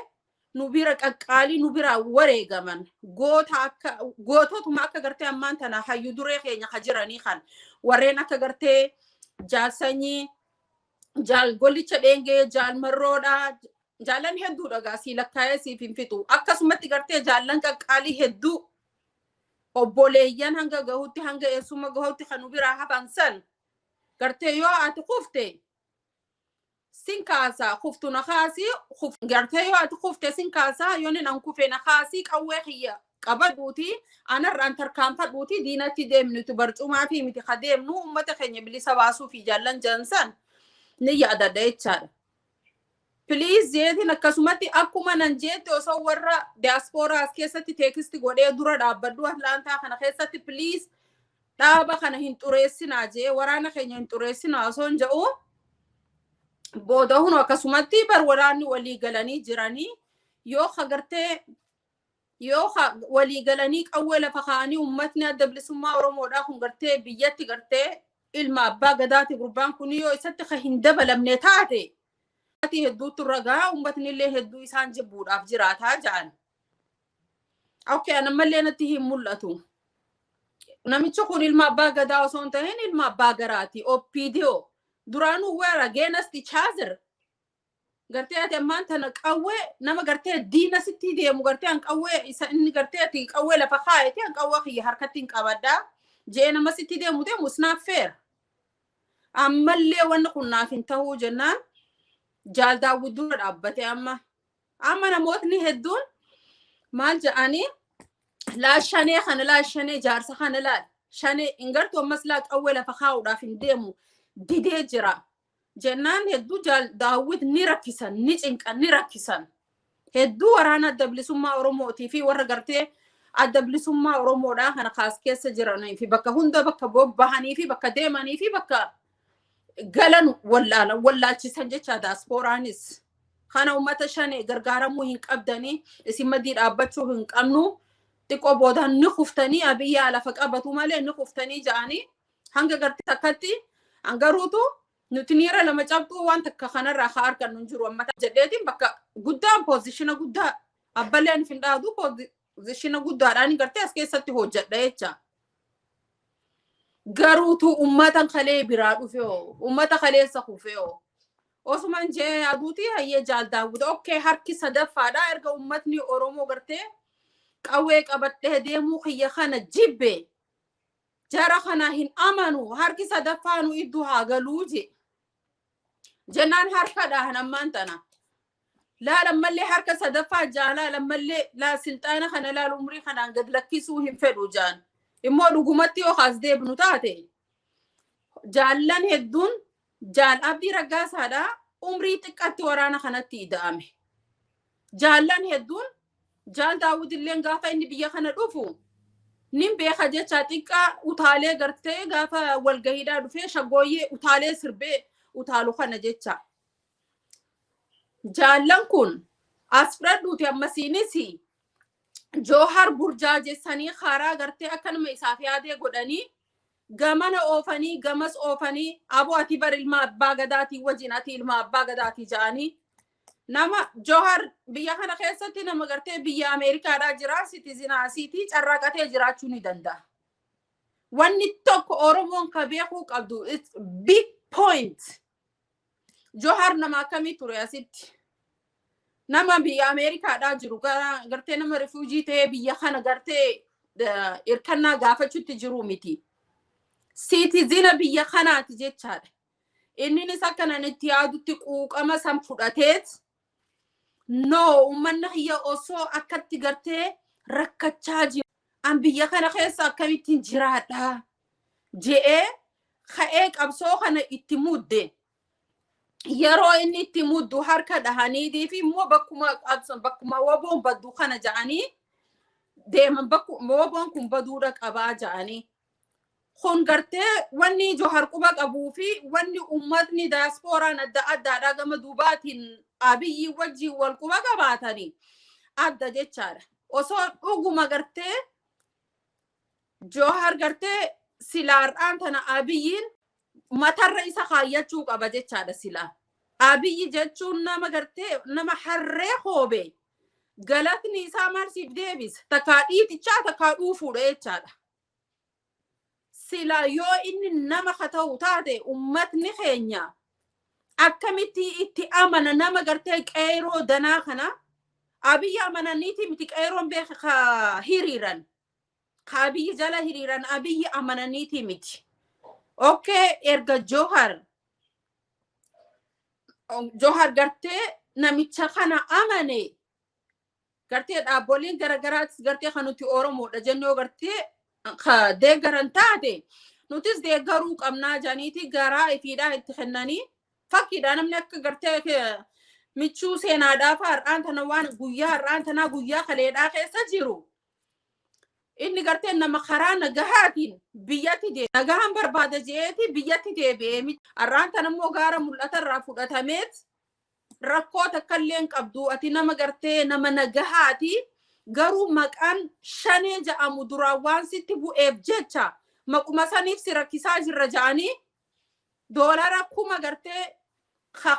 nu bira qaqqaalii nu bira wareegaman goototuma akka gartee ammaan tana hayyu duree keenya ka jiranii kan warreen akka gartee jaalsanyii jaal golicha dheengee jaal marroodha jaallan hedduu dhagaa sii lakkaa'ee siif hin fixu akkasumatti gartee jaallan qaqqaalii hedduu obboleeyyan hanga gahuutti hanga eessuma gahuutti kan nu biraa hafan san gartee yoo ati kufte sinkaasa kuftu na khaasi gartee yoo ati kufte sinkaasa yooni nan kufe na khaasi qawwee khiyya qabaduuti anarraan tarkaanfadhuuti diinatti deemnuti barcumaa fi miti kadeemnu ummata keenya bilisa baasuu fi jaallan jansan ni yaadadha jechaadha. Please jeetiin akkasumatti akkuma nan jeetti osoo warra diasporaas keessatti teekisti godhee dura dhaabbadhu Atlaantaa kana keessatti please dhaaba kana hin xureessinaa jee waraana keenya hin xureessinaa osoo hin jedhu booda hunoo akkasumatti bar waraanni walii galanii jiranii yoo hagartee yoo walii galanii qawwee lafa kaa'anii ummatni adda bilisummaa Oromoodhaa kun gartee biyyatti gartee ilma abbaa gadaati gurbaan kun yoo isatti ka hin dabalamne taate hedduutu ragaa ummatni illee hedduu isaan jibbuudhaaf jiraataa ja'an. Okay, anammallee natti hin mul'atu. Namichi kun ilma abbaa gadaa osoo hin ta'in ilma abbaa garaati. OPDO duraanuu we're against each other. gartee ati ammaan tana qawwee nama gartee diina sitti deemu gartee an qawwee isa inni gartee ati qawwee lafa kaayete an qawwee kiyya harkatti hin qabaddaa jee nama sitti deemu isnaaf feer ammallee wanni kun naaf hin ta'uu jennaan Jaal Daawud dura dhaabbate amma namootni hedduun maal jedhanii laashanee kana laashanee jaarsa kana laal shanee ingartuu ammas laa qawwee lafa kaa'uudhaaf hin deemu didee jira jennaan hedduu Jaal Daawud ni rakkisan ni cinqan ni rakkisan hedduu waraana adda bilisummaa Oromootii fi warra gartee adda bilisummaa Oromoodhaa kana kaas keessa jiranii fi bakka hunda bakka bobbahanii fi bakka deemanii fi bakka galan wallaalchisan jecha daasporaanis kana ummata shanee gargaaramuu hin qabdanii isin madii dhaabbachuu hin qabnu xiqqoo boodaan ni kuftanii abiyyaa lafa qabatu malee ni kuftanii ja'anii hanga gartee takkatti hangaruutu nuti niira lama cabxuu waan takka kanarraa haa argannu hin jiru ammata jedheetiin bakka guddaan poozishina guddaa abbaleen fin dhaadu poozishina guddaadhaan gartee as keessatti hojjedha jecha garuutu ummatan kalee biraa dhufeoo ummata kaleessa kufeoo osuman jee aduuti hayyee Jaal Daawud okkee harki sadaffaadha erga ummatni Oromoo gartee qawwee qabadhee deemuu kiyya kana jibbe jara kana hin amanu harki sadaffaanu iddoo haa galuu jennaan harkadhaan ammaan tana laalammallee harka sadaffaa jaalaa lammallee laa silxaana kana laal umrii kanaan gad lakkisuu hin fedhu jaan immoo dhugumatti yoo kaas deebnu taate jaallan hedduun Jaal Abdii Raggaasaadha umrii xiqqatti waraana kanatti ida'ame jaallan hedduun Jaal Daawud illee gaafa inni biyya kana dhufu nin beeka jecha xiqqaa utaalee gartee gaafa walgahiidhaa dhufee shaggooyyee utaalee sirbee utaalu kana jecha jaallan kun as fudhadhuuti ammasiinis Joohar Burjaa jessanii karaa gartee akkanuma isaaf yaadee godhanii gamana oofanii gamas oofanii aboo ati bar ilma abbaa gadaatii wajjin ati ilma abbaa gadaatii ja'anii nama Joohar biyya kana keessatti nama gartee biyya Ameerikaadhaa jira sitizinaasiitii carraaqatee jiraachuu ni danda'a. Wanni tokko Oromoon ka beekuu qabdu it's big point. Joohar nama akkamii ture asitti nama biyya Ameerikaadhaa jiru gartee nama refuujii ta'ee biyya kana gartee irkannaa gaafachuutti jiru miti. Citizena biyya kanaati jechaadha. Inninis akkanan itti yaadutti quuqama san fudhateet no ummanna hiyya osoo akkatti gartee rakkachaa jiru an biyya kana keessa akkamittiin jiraadha je'ee ka'ee qabsoo kana itti mudde yeroo inni itti muddu harka dhahaniitii fi immoo bakkuma waboon baddu kana ja'anii deeman bakkuma waboon kun baduudha qabaa ja'anii kun gartee wanni Joohar quba qabuu fi wanni ummatni diasporaan adda addaadhaa gama duubaatiin Abiyyi wajjin wal quba qabaatanii adda jechaadha. Osoo dhuguma gartee Joohar gartee silaar'aan tana Abiyyiin matarra isa kaayyachuu qaba jechaadha silaa. Abiyyi jechuun nama gartee nama harree hoobee galatni isaa marsiif deebisa takkaa dhiitichaa takkaa dhuufuudha jechaadha. Sila yoo inni nama kata'u taate ummatni keenya akkamitti itti amana nama gartee qeeroo danaa kana Abiyyi amananiiti miti qeeroon beeka hiriiran ka Abiyyi jala hiriiran Abiyyi amananiiti miti. Okay erga Joohar gartee namicha kana amane gartee dhaaboliin garagaraatti gartee kanuti Oromoodha jennoo gartee deeggaran taate nutis deeggaruu qabnaa janiiti garaa ifiidhaa itti kennanii fakkiidha namni akka gartee michuu seenaadhaaf har'aan tana waan guyyaa har'aan tanaa guyyaa kaleedhaa keessa jiru inni gartee nama karaa nagahaatiin biyyatti deebi'e nagahaan barbaada jeeti biyyatti deebi'e har'aan tana immoo gaara mul'atarraa fudhatameet rakkoota kalleen qabdu ati nama gartee nama nagahaati garuu maqaan shanee ja'amu duraan waan sitti bu'eef jecha maquma saniif si rakkisaa jirra ja'anii doolara kuma gartee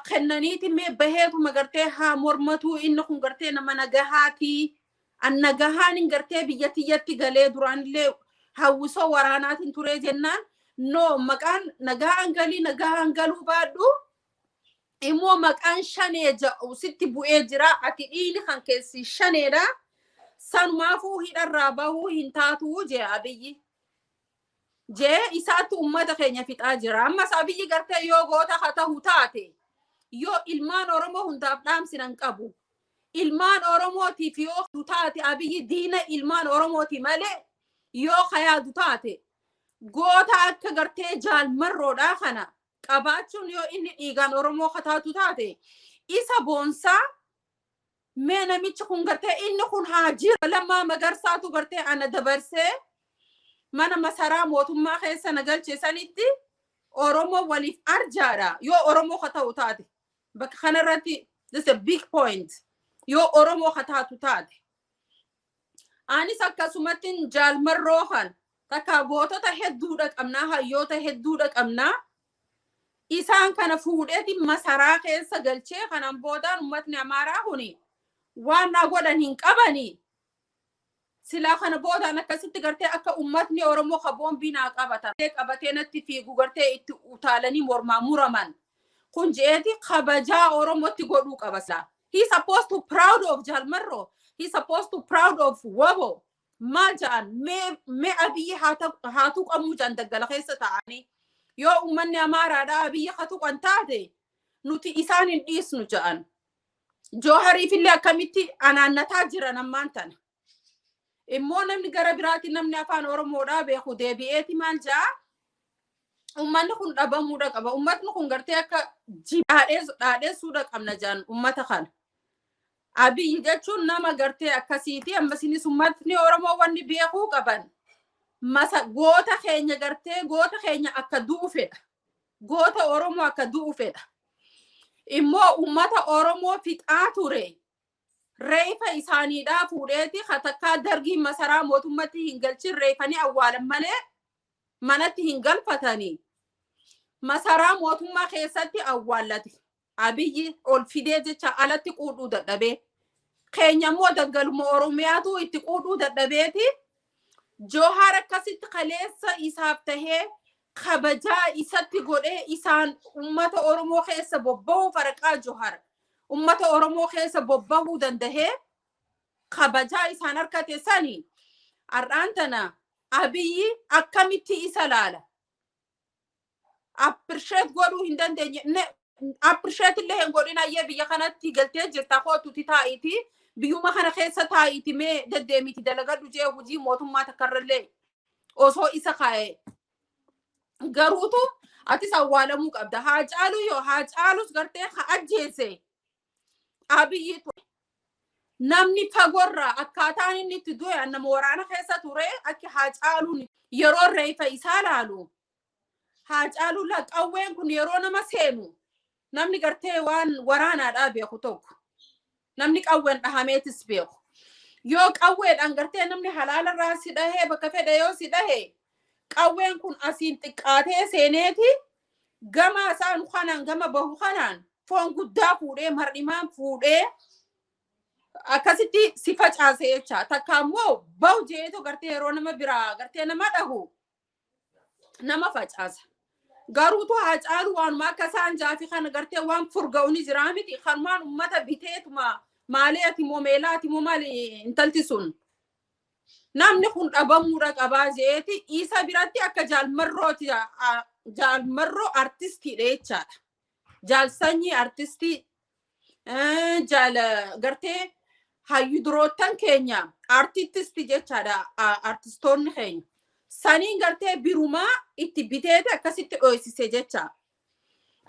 kennaniiti mee baheetuma gartee haa mormatuu inni kun gartee nama nagahaati an nagahaan hin gartee biyyatiyyatti galee duraanillee hawwisoo waraanaatiin turee jennaan no maqaan nagahaan galii nagahaan galuu baadhu immoo maqaan shanee ja'u sitti bu'ee jira ati dhiini kan keessi shaneedha sanumaafuu hidharraa bahuu hin taatuu jee Abiyyi jee isaatu ummata keenya fixaa jira ammas Abiyyi gartee yoo goota haa ta'u taate yoo ilmaan Oromoo hundaaf dhaamsinan qabu ilmaan Oromootiif yoo taate Abiyyi diina ilmaan Oromooti malee yoo kayaadu taate goota akka gartee jaalmarroodhaa kana qabaachuun yoo inni dhiigaan Oromoo kataatu taate isa boonsaa mee namichi kun gartee inni kun haa jira Lammaa Magarsaatu gartee ana dabarsee mana masaraa mootummaa keessa nagalcheessanitti Oromoo waliif arjaadha yoo Oromoo kataatu taate bakka kanarratti this a big point yoo Oromoo kataatu taate anis akkasumatti jaalmarroo kan takka gootota hedduudha qabnaa hayyoota hedduudha qabnaa isaan kana fuudheeti masaraa keessa galchee kanan boodaan ummatni Amaaraa kuni waan na godhan hin qabani silaa kana boodaan akkasitti gartee akka ummatni Oromoo boombii naa qabatan qabatee natti fiigu gartee itti utaalanii mormaa muraman kun jeeti kabajaa Oromootti godhuu qabasa he supposed to proud of Jalmarro he supposed to proud of Wabo maal me Abiyyi haatu qamu jan daggala keessa ta'anii yoo ummanni Amaaraadha Abiyyi hatu qantaate nuti isaan hin dhiisnu ja'an Joohariif illee akkamitti anaannataa jiran ammaan tana immoo namni gara biraatti namni afaan Oromoodhaa beeku deebi'eeti maal ja'a ummanni kun dhabamuudha qaba ummatni kun gartee akka dhaadheessuudha qabna jaan ummata kana Abiyyi jechuun nama gartee akkasiiti ammasinis ummatni Oromoo wanni beekuu qaban masa goota keenya gartee goota keenya akka du'u fedha goota Oromoo akka du'u fedha immoo ummata Oromoo fixaa ture reefa isaaniidhaa fuudheeti katakkaa dargii masaraa mootummatti hin galchin reefanii awwaalan malee manatti hin galfatanii masaraa mootummaa keessatti awwaallati Abiyyi ol fidee jecha alatti quudhuu dadhabee keenya immoo daggaluma Oromiyaatu itti quudhuu dadhabeeti Joohar akkasitti kaleessa isaaf tahee kabajaa isatti godhee isaan ummata Oromoo keessa bobba'uu faraqaa Joohar ummata Oromoo keessa bobba'uu dandahee kabajaa isaan harkate sanii har'aan tana Abiyyi akkamitti isa laala appreciate godhuu hin dandeenye appreciate illee hin godhin ayyee biyya kanatti galtee jirta kootuti taa'iti biyyuma kana keessa taa'iti mee deddeemiti dalagadhu jee hojii mootummaa takkarrallee osoo isa kaa'e garuutu atis awwaalamuu qabda haa caalu yoo haa caalus gartee haa ajjeese Abiyyiitu namni fagorraa akkaataan inni itti du'e nama waraana keessa ture akka haa caaluun yeroo reefa isaa laalu haa caalu la qawween kun yeroo nama seenu namni gartee waan waraanaadhaa beeku tokko namni qawween dhahameetis beeku yoo qawweedhaan gartee namni halaalarraa si dhahee bakka fedhe yoo si dhahee qawween kun asiin xiqqaatee seeneeti gama isaan kanaan gama bahu kanaan foon guddaa fuudhee mar'imaan fuudhee akkasitti si facaase jecha takka immoo bahu jeetu gartee yeroo nama biraa gartee nama dhahu nama facaasa garuutu haa caalu waanuma akka isaan jaafi kana gartee waan furga'uuni jiraa miti kanumaan ummata biteetuma maalee ati moo meelaa ati moo maali intalti sun namni kun dhabamuudha qabaa jeeti isa biratti akka jaalmarrooti jaalmarroo artistiidha jechaadha jaalsanyii artistii jaala gartee hayyudurootan keenya artististi jechaadha artistoonni keenya saniin gartee birumaa itti biteete akkasitti dhoysise jecha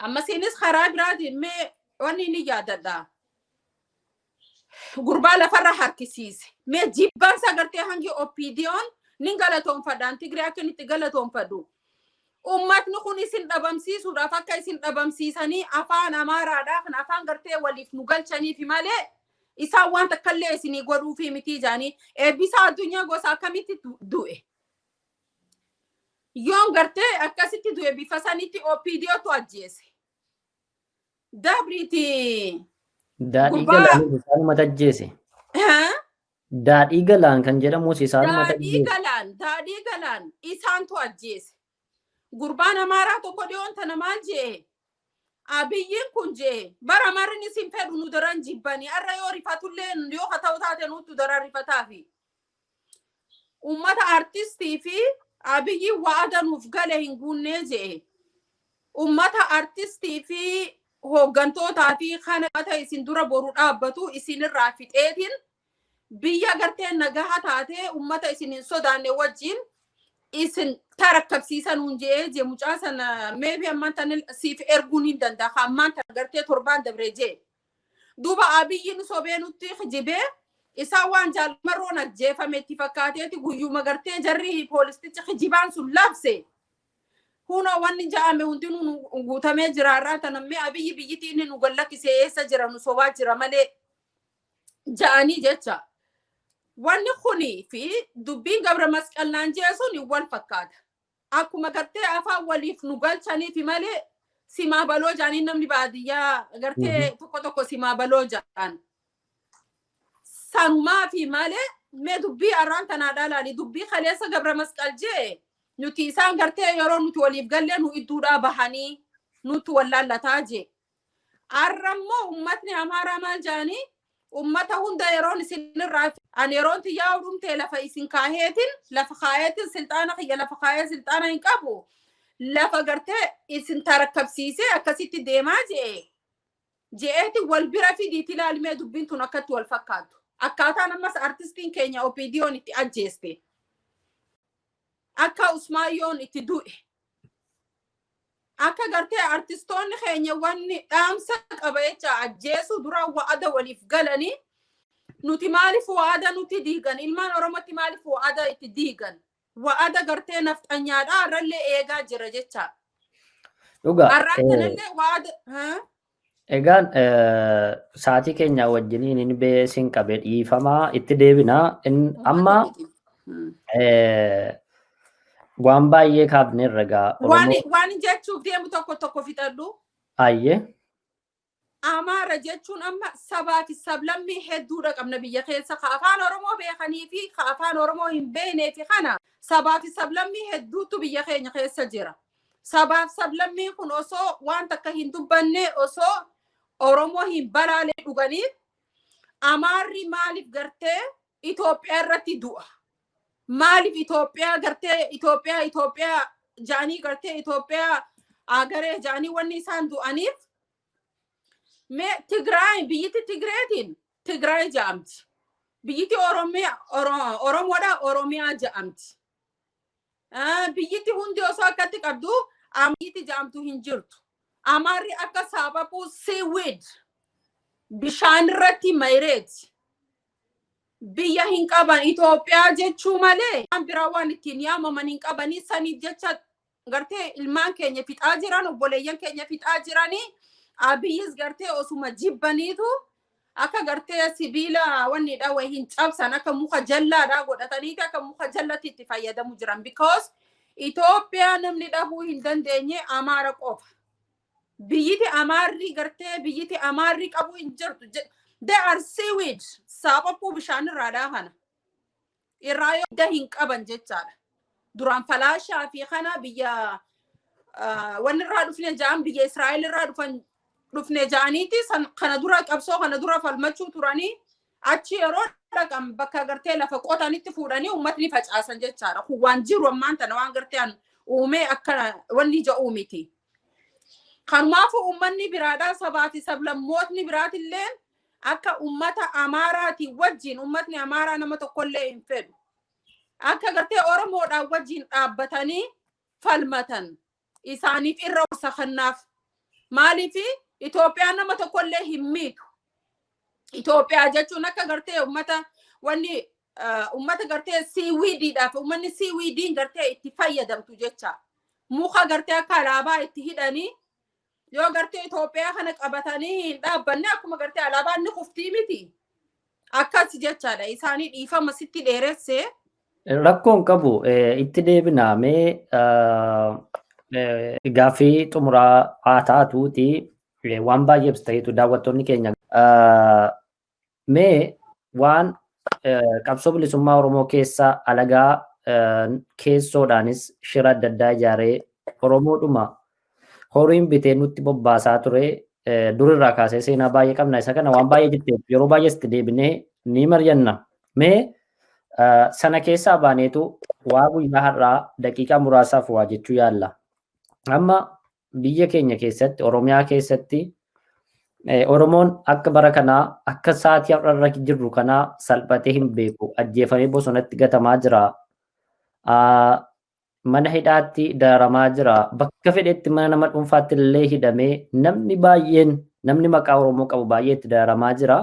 ammasiinis karaa biraatiin mee wanni ni yaadadha gurbaa lafarra harkisiise mee jibbansa gartee hangi oppiidiyoon nin galatoonfadhaan Tigree akka inni itti galatoonfadhu ummatni kun isin dhabamsiisuudhaaf akka isin dhabamsiisanii afaan Amaaraadhaa kan afaan gartee waliif nu galchaniifi malee isaan waan takkallee isinii godhuufi miti jaanii eebbisa addunyaa gosa akkamitti du'e yoon gartee akkasitti du'e bifa sanitti oppiidiyootu ajjeese dabriiti daadhii galaan isaanuma ajjeese daadhii galaan kan jedhamu isaanuma ajjeese daadhii galaan isaantu ajjeese gurbaan Amaaraa tokko dhiyoon tana maal jee Abiyyiin kun jee bara marri isin fedhu nu daran jibbanii arra yoo rifatullee yoo ta'u taate nutu daran rifataafi. Ummata artistii fi abiyyi waada nuuf gale hin guunnee jee. Ummata artistii fi hooggantootaa fi kana isin dura boru dhaabbatu isinirraa fixeetiin biyya gartee nagaha taate ummata isin hin sodaanne wajjin isin tarakkabsiisan hunjee mucaa sana maybe ammaan tan siif erguun hin danda'a ammaan tan gartee torbaan dabre jee. Duuba abiyyiin sobee nutti jibee isaa waan jaalmarroon ajjeefame itti fakkaateeti guyyuma gartee jarri poolistichi jibaan sun labse. Huno wanni jaame hundinuu guutamee jiraarraa tanammee abiyyi biyyitiin nu gallakkisee eessa jira nu sobaa jira malee ja'anii jecha. Wanni kuni fi dubbiin Gabra Masqallaan jeesuun wal fakkaata. Akkuma gartee afaan waliif nu galchanii fi malee simaa baloo jaanii namni baadiyyaa gartee tokko simaa baloo jaan. Sanumaa fi malee mee dubbii arraan tanaa dhaalaani dubbii kaleessa Gabra Masqal jee nuti isaan gartee yeroo nuti waliif gallee nu idduudhaa bahanii nuti wallallataa jee. Arrammoo ummatni Amaaraa maal jaanii ummata hunda yeroon isinirraa an yeroon tiyyaa urumtee lafa isin kaaheetin lafa kaaheetin silxaana kiyya lafa kaahee silxaana hin qabu lafa gartee isin tarakkabsiisee akkasitti deemaa je'eeti wal bira fidiiti ilaalmee dubbiin tun akkatti wal fakkaatu. Akkaataan ammas artistiin keenya Opiidiyoon itti ajjeeste. Akka Usmaayyoon itti du'e. Akka gartee artistoonni keenya wanni dhaamsa qaba jecha ajjeesu dura wa'ada waliif galanii nuti maaliif wa'ada nuti diigan ilmaan Oromootti maaliif wa'ada itti diigan wa'ada gartee nafxanyaadhaa arrallee eegaa jira jecha. Dhugaa. Arraantanillee wa'ada. Egaan saatii keenya wajjiniin inni beesin qabee dhiifamaa itti deebinaa amma waan baay'ee kaafne ragaa waan jechuuf deemu tokko fixadhu. Ayyee. Amaara jechuun amma sabaa fi sablammii hedduudha qabna biyya keessa ka afaan Oromoo beekanii fi ka afaan Oromoo hin beeknee fi kana sabaa fi sablammii hedduutu biyya keenya keessa jira. Sabaa fi sablammii kun osoo waan takka hin dubbanne osoo Oromoo hin balaalee dhuganiif Amaarri maaliif gartee Itoophiyaa irratti du'a? Maaliif Itoophiyaa gartee Itoophiyaa jaanii gartee Itoophiyaa agaree jaanii wanni isaan du'aniif me Tigraay biyyiti Tigreetiin Tigraay jaamti. Biyyiti Oromoodha Oromiyaa jaamti. Biyyiti hundi osoo akkatti qabdu biyyiti jaamtu hin jirtu. Amaarri akka sababu seaweed bishaan irratti mayreeti. Biyya hin qaban Itoophiyaa jechuu malee waan biraa waan ittiin yaamaman hin qabanii saniif jecha gartee ilmaan keenya fixaa jiran obboleeyyan keenya fixaa jiranii abiyyis gartee osuma jibbaniitu akka gartee sibiila wanni dha way hin cabsan akka muka jallaadhaa godhataniiti akka muka jallatti itti fayyadamu jiran because Itoophiyaa namni dhabuu hin dandeenye Amaara qofa. Biyyiti Amaarri gartee biyyiti Amaarri qabu hin jirtu. They are seaweed. Sababu bishaan irraa dhaahana. Irraa yoo hin qaban jechaadha. Duraan falaashaa fi kana biyya wanni irraa dhufne ja'an biyya Israa'el irraa dhufne ja'aniiti kana dura qabsoo kana dura falmachuu turanii achi yeroo dhaqan bakka gartee lafa qotanitti fuudhanii uummatni facaasan jechaadha. Kun waan jiru ammaan tana waan gartee uumee akka wanni ja'uu miti. Kanumaafu uummanni biraadhaa sabaa fi sablammootni biraatillee akka ummata Amaaraati wajjin ummatni Amaaraa nama tokkollee hin fedhu. Akka gartee Oromoodhaan wajjin dhaabbatanii falmatan isaaniif irra sakhannaaf. Maaliif Itoophiyaan nama tokkollee hin miitu. Itoophiyaa jechuun akka gartee ummata gartee seaweediidhaaf ummanni seaweediin gartee itti fayyadamtu jecha. Muka gartee akka alaabaa itti hidhanii yoo gartee Itoophiyaa kana qabatanii hin dhaabbanne akkuma gartee alaabaan ni kuftii miti. Akkas jechaadha isaanii dhiifama sitti dheeresse. Rakkoon qabu itti deebinaamee gaaffii xumuraa haa taatuuti waan baay'ees ta'etu daawwattoonni keenya mee waan qabsoo bilisummaa Oromoo keessa alagaa keessoodhaanis shira adda addaa ijaaree Oromoodhuma horiin bitee nutti bobbaasaa ture. Durirraa kaasee seenaa baay'ee qabna. Isa kana waan baay'ee jetteef yeroo baay'ee itti deebinee ni mari'anna. Mee sana keessaa baaneetu waa guyyaa har'aa daqiiqaa muraasaaf waa jechuu yaalla. Amma biyya keenya keessatti Oromiyaa keessatti Oromoon akka bara kanaa akka sa'aatii har'arra jirru kanaa salphatee hin beeku. Ajjeefamee bosonatti gatamaa jira. Mana hidhaatti dararamaa jira. Bakka fedhetti mana nama dhuunfaatti illee hidhamee namni baay'een namni maqaa Oromoo qabu baay'ee itti dararamaa jira.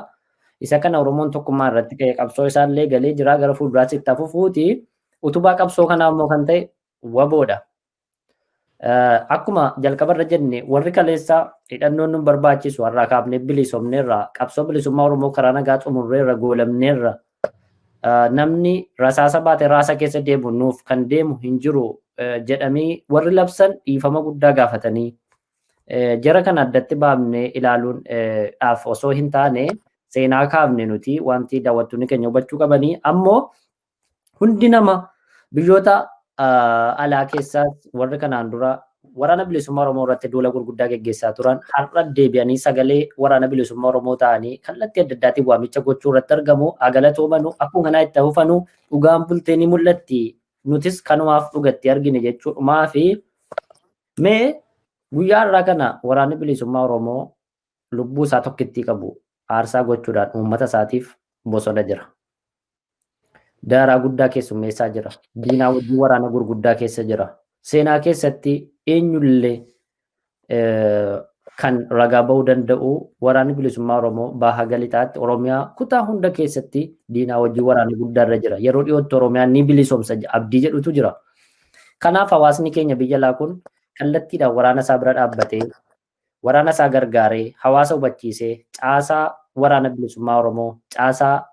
Isa kana Oromoon tokkummaa irratti ka'ee qabsoo isaallee galee jira gara fuulduraatti itti fufuuti. Utubaa qabsoo kanaa immoo kan ta'e waboodha. Akkuma jalqabarra jenne warri kaleessaa hidhannoon nu barbaachisu har'aa kaafnee bilisoomneerra qabsoo bilisummaa Oromoo karaa nagaa xumurreerra goolamneerra namni rasaasa baate raasa keessa deemu nuuf kan deemu hin jiru jedhamee warri labsan dhiifama guddaa gaafatanii jara kan addatti baafnee ilaaluun dhaaf osoo hin taane seenaa kaafne nuti wanti daawwattoonni keenya hubachuu qabanii ammoo hundi nama biyyoota alaa keessaas warri kanaan dura waraana bilisummaa Oromoo irratti duula gurguddaa geggeessaa turan har'a deebi'anii sagalee waraana bilisummaa Oromoo ta'anii kallattii adda addaatiin waamicha gochuu irratti argamu agalatoomanu akkuma kanaa itti hufanu dhugaan bultee ni mul'atti nutis kanumaaf dhugatti argine jechuudhumaa fi mee guyyaa irraa kana waraanni bilisummaa Oromoo lubbuu isaa tokkittii qabu aarsaa gochuudhaan uummata isaatiif bosona jira. Daaraa guddaa keessummeessaa jira. Diinaa wajjin waraana gurguddaa keessa jira. Seenaa keessatti eenyullee kan ragaa bahuu danda'u waraanni bilisummaa Oromoo baha galixaatti Oromiyaa kutaa hunda keessatti diinaa wajjin waraana guddaarra jira. Yeroo dhiyootti Oromiyaan ni bilisoomsa abdii jedhutu jira. Kanaaf hawaasni keenya biyya alaa kun kallattiidhaan waraana isaa bira dhaabbatee waraana isaa gargaaree hawaasa hubachiisee caasaa waraana bilisummaa Oromoo caasaa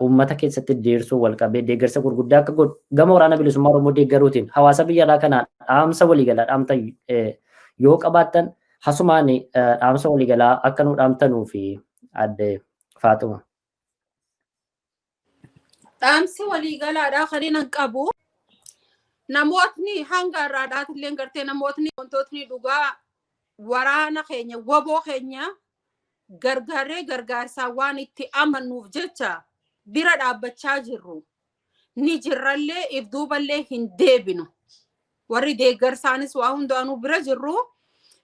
uummata keessatti deersuu wal qabee deeggarsa gurguddaa akka godhu gama waraana bilisummaa Oromoo deeggaruutiin hawaasa biyya alaa kanaan dhaamsa waliigalaa dhaamta yoo qabaattan hasumaan dhaamsa waliigalaa akka nu dhaamtanuu fi adde Faatuma. Dhaamsi waliigalaadhaa kan hin qabu namootni hanga irraadhaatillee gartee namootni wantootni dhugaa waraana keenya waboo keenya gargaaree gargaarsaa waan itti amannuuf jecha bira dhaabbachaa jirru ni jirrallee if duuballee hin deebinu warri deeggarsaanis waa hundaanuu bira jirru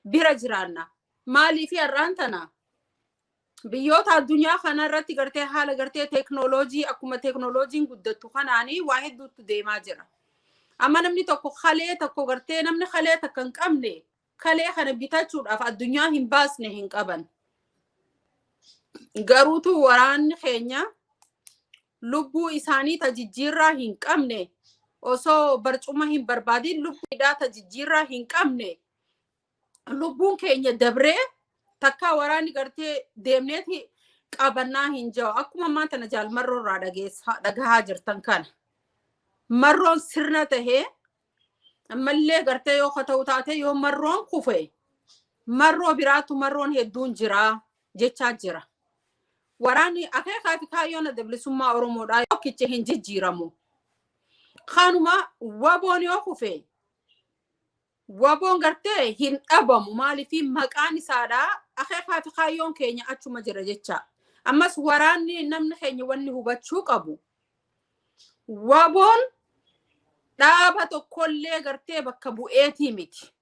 bira jiraanna maaliif har'aan tana biyyoota addunyaa kana irratti gartee haala gartee teeknooloojii akkuma teeknooloojiin guddattu kanaanii waa hedduutti deemaa jira amma namni tokko kalee tokko gartee namni kalee takka hin qabne kalee kana bitachuudhaaf addunyaa hin baasne hin qaban garuutu waraanni keenya lubbuu isaanii tajijjiirraa hin qabne osoo barcuma hin barbaadin lubbuudhaa tajijjiirraa hin qabne lubbuun keenya dabree takka waraanni gartee deemneeti qabannaa hin jiru akkuma maanta na jaal marroo irraa dhagahaa jirtan kana marroon sirna tahee ammallee gartee yoo ta'u taate yoo marroon kufe marroo biraatu marroon hedduun jira jechaa jira. Waraanni akeekaa fi kaayyoon adda bilisummaa Oromoodhaa yookiin hin jijjiiramu. Kanuma waboon yoo kufe waboon gartee hin dhabamu maaliif maqaan isaadhaa akeekaa fi kaayyoon keenya achuma jira jecha. Ammas waraanni namni keenya wanni hubachuu qabu. Waboon dhaaba tokkollee gartee bakka bu'eetii miti.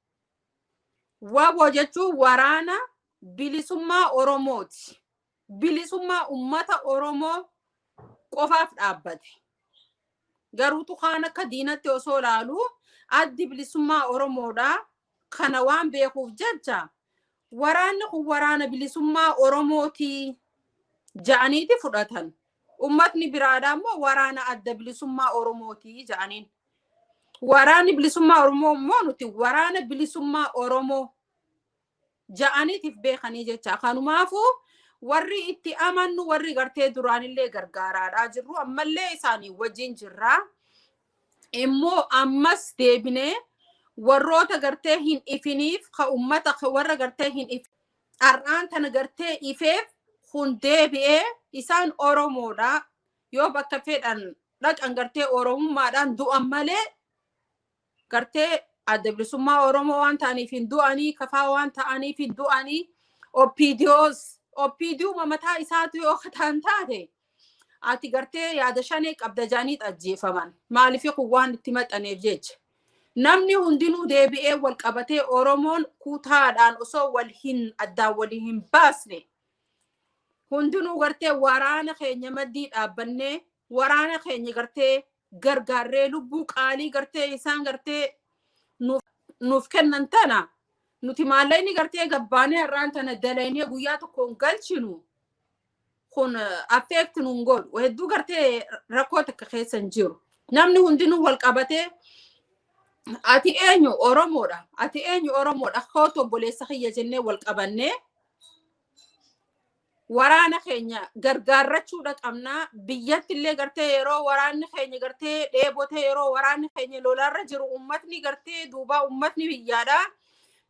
Waboo jechuun waraana bilisummaa Oromooti. Bilisummaa ummata Oromoo qofaaf dhaabbate. Garuutu kaan akka diinatti osoo ilaalu addi bilisummaa Oromoodhaa kana waan beekuuf jecha waraanni kun waraana bilisummaa Oromooti ja'aniiti fudhatan. Ummatni biraadhaa immoo waraana adda bilisummaa Oromooti ja'aniin. Waraanni bilisummaa Oromoo immoo nuti waraana bilisummaa Oromoo ja'aniitiif beekanii jecha. Kanumaafuu warri itti amannu warri gartee duraanillee gargaaraadhaa jirru ammallee isaanii wajjin jirra. Immoo ammas deebinee warroota gartee hin ifiniif ka ummata warra gartee hin if har'aan tana gartee ifeef kun deebi'ee isaan Oromoodha yoo bakka fedhan dhaqan gartee Oromummaadhaan du'an malee gartee adda bilisummaa Oromoo waan ta'aniif hin du'anii, kafaa waan ta'aniif hin du'anii, OPDO mataa isaatu yoo kataan taate ati gartee yaada shanee qabda jaanii ajjeefaman. Maaliif kun waan itti maxxaneef jecha. Namni hundinuu deebi'ee wal qabatee Oromoon kutaadhaan osoo wal hin addaan walii hin baasne hundinuu gartee waraana keenya maddii dhaabbannee waraana keenya gartee gargaarree lubbuu qaalii gartee isaan gartee nuuf kennan tana nuti maallaqni gartee gabbaanee har'aan tana dalaynee guyyaa tokkoon galchinu kun affeekti nuun godhu hedduu gartee rakkoo takka keessan jiru. Namni hundinuu wal qabatee ati eenyu Oromoodha, ati eenyu Oromoodha, kootu obboleessa kiyya jennee wal qabannee waraana keenya gargaarrachuudha qabnaa. Biyyatti illee gartee yeroo waraanni keenya gartee dheebote yeroo waraanni keenya lolaarra jiru ummatni gartee duubaa ummatni biyyaadha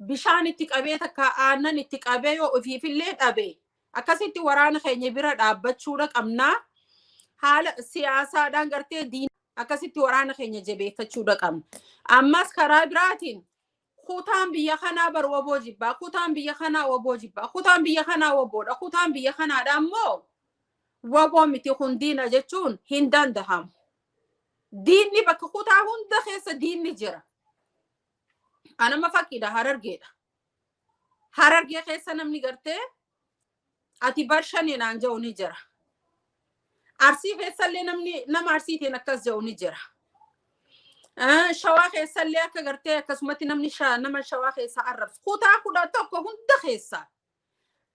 bishaan itti qabee takka aannan itti qabee yoo ofiifillee dhabe akkasitti waraana keenya bira dhaabbachuudha qabnaa. Haala siyaasaadhaan gartee diina akkasitti waraana keenya jabeeffachuudha qabna. Ammas karaa biraatiin kutaan biyya kanaa bar waboo jibbaa, kutaan biyya kanaa waboo jibbaa, kutaan biyya kanaa waboodha, kutaan biyya kanaadha ammoo waboo miti kun diina jechuun hin dandahamu. Diinni bakka kutaa hunda keessa diinni jira. Anama fakkiidha Harargeedha. Harargee keessa namni gartee ati bar shanii naan jedhu ni jira. Arsii keessallee nama arsiitiin akkas jedhu ni jira. Shawaa keessallee akka gartee akkasumatti nama shawaa keessa arrabsu. Kutaa 11 hunda keessa.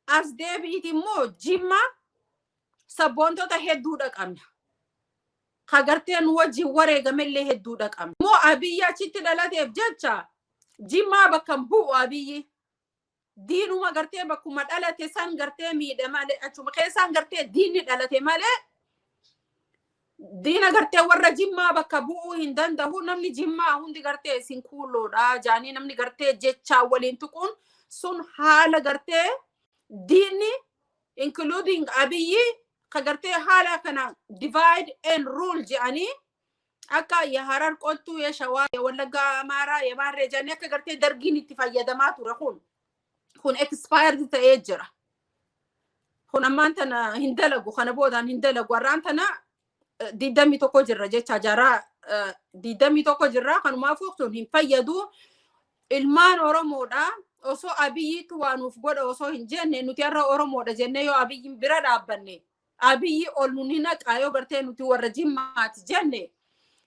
As deebiiti immoo Jimma sabboontota hedduudha qabna. Ka gartee nu wajjin wareegamellee hedduudha qabna. Immoo Abiyyi achitti dhalateef jecha Jimmaa bakka bu'u Abiyyi. Diinuma gartee bakkuma dhalate san gartee miidhe malee achuma keessaan gartee diinni dhalate malee diina gartee warra Jimmaa bakka bu'uu hin danda'u. Namni Jimmaa hundi gartee isin kuuloodha jaanii namni gartee jechaa waliin tuquun sun haala gartee diinni including Abiyyi ka gartee haala kana divide and rule jedhanii akka ya Harar qottuu ya Shawaa ya Wallagga Amaaraa ya Baarree jedhanii akka gartee dargiin itti fayyadamaa ture kun expired ta'ee jira. Kun ammaan tana hin dalagu kana boodaan hin dalagu warraan tana diddamii tokko jirra jecha jaraa diddamii tokko jirra kanumaafuu sun hin fayyadu. Ilmaan Oromoodha osoo Abiyyiitu waanuuf godha osoo hin jenne nuti har'a Oromoodha jenne yoo Abiyyiin bira dhaabbanne Abiyyi ol nu ni naqaa yoo gartee nuti warra Jimmaati jenne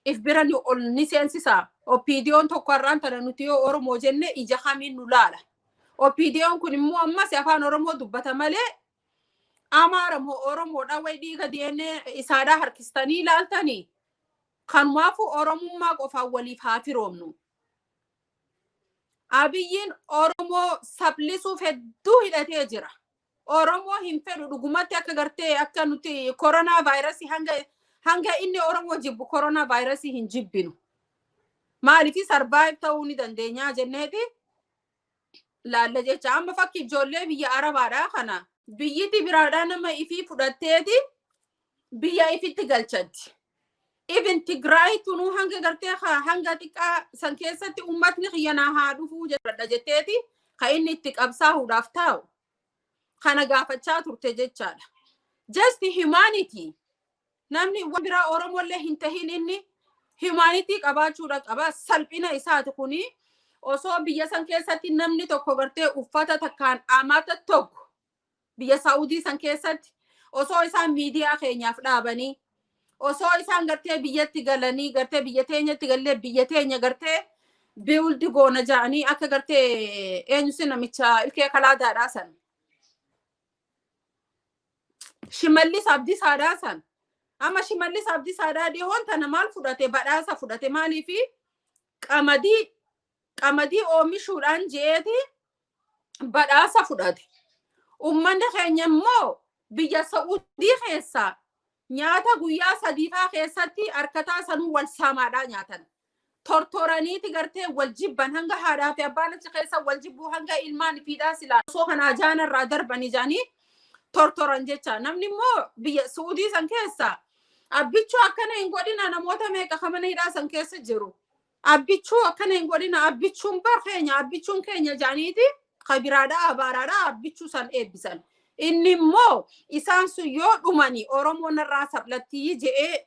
if bira ni ol ni seensisa. OPDO'n tokko har'aan tana nuti yoo Oromoo jenne ija kamiin nu laala. OPDO'n kun immoo ammas afaan Oromoo dubbata malee Amaara moo Oromoodha way dhiiga DNA isaadhaa harkistanii ilaaltanii kanumaafuu Oromummaa qofaan waliif haa firoomnu. Abiyyiin Oromoo saplisuuf hedduu hidhatee jira. Oromoo hin fedhu dhugumatti akka gartee akka nuti koronaa vaayirasii hanga inni Oromoo jibbu koronaa vaayirasii hin jibbinu. Maaliif survive ta'uu ni dandeenya jenneeti laalla jecha amma fakki ijoollee biyya Arabaadhaa kana biyyiti biraadhaa nama ifii fudhatteeti biyya ifitti galchatti. Even Tigraay tunuu hanga gartee hanga xiqqaa san keessatti ummatni xiyyanaa haa dhufuu jedha jetteeti ka inni itti qabsaa'uudhaaf taa'u kana gaafachaa turte jechaadha. Just humanity namni waan biraa Oromollee hin tahin inni humanity qabaachuudha qaba. Salphina isaati kuni osoo biyya san keessatti namni tokko gartee uffata takkaan amata tokko biyya Saawudii san keessatti osoo isaan miidiyaa keenyaaf dhaabanii osoo isaan gartee biyyatti galanii gartee biyya teenyatti galee biyya teenya gartee biildi goona ja'anii akka gartee eenyusi namicha ilkee kalaadaadhaa san Shimallis Abdiisaadhaa san amma Shimallis Abdiisaadhaa dhiyoon tana maal fudhate badhaasa fudhate maaliifi qamadii oomishuudhaan jeeti badhaasa fudhate. Ummanni keenya immoo biyya Saa'udii keessaa nyaata guyyaa sadiifaa keessatti harkataa sanuu wal saamaadhaa nyaatan. Tortoraniiti gartee wal jibban hanga haadhaa fi abbaan achi keessa wal jibbuu hanga ilmaan fiidhaa silaa osoo kanaa jaanarraa darbanii jaanii tortoran jecha. Namni immoo biyya Saa'udii san keessa abbichuu akkana hin godhina namoota meeqa kamana hidhaa san keessa jiru. abbichuu akkana hin godhina abbichuun bar keenya jaaniiti kabiraadha abaaraadha abbichuu san eebbisan inni immoo isaan sun yoo dhumani oromoon irraa sablattii je'ee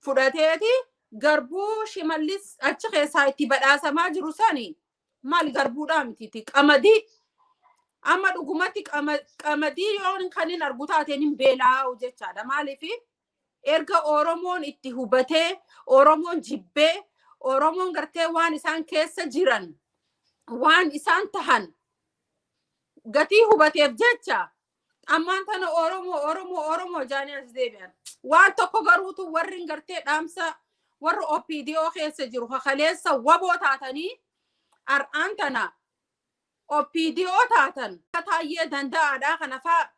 fudhateeti garbuu shimallis achi keessaa itti badhaasamaa jiru sani maal garbuudhaa miti qamadii amma dhugumatti qamadii yoon kanin argu taateen hin beelaa'u jechaadha maaliif erga oromoon itti hubatee oromoon jibbee oromoon gartee waan isaan keessa jiran waan isaan tahan gatii hubateef jecha ammaan tana oromoo jaanii as deebi'an waan tokko garuutu warri gartee dhaamsa warri OPDO keessa jiru kaleessa waboo taatanii ar'aan tana OPDO taatan taayee danda'aadha kanafaa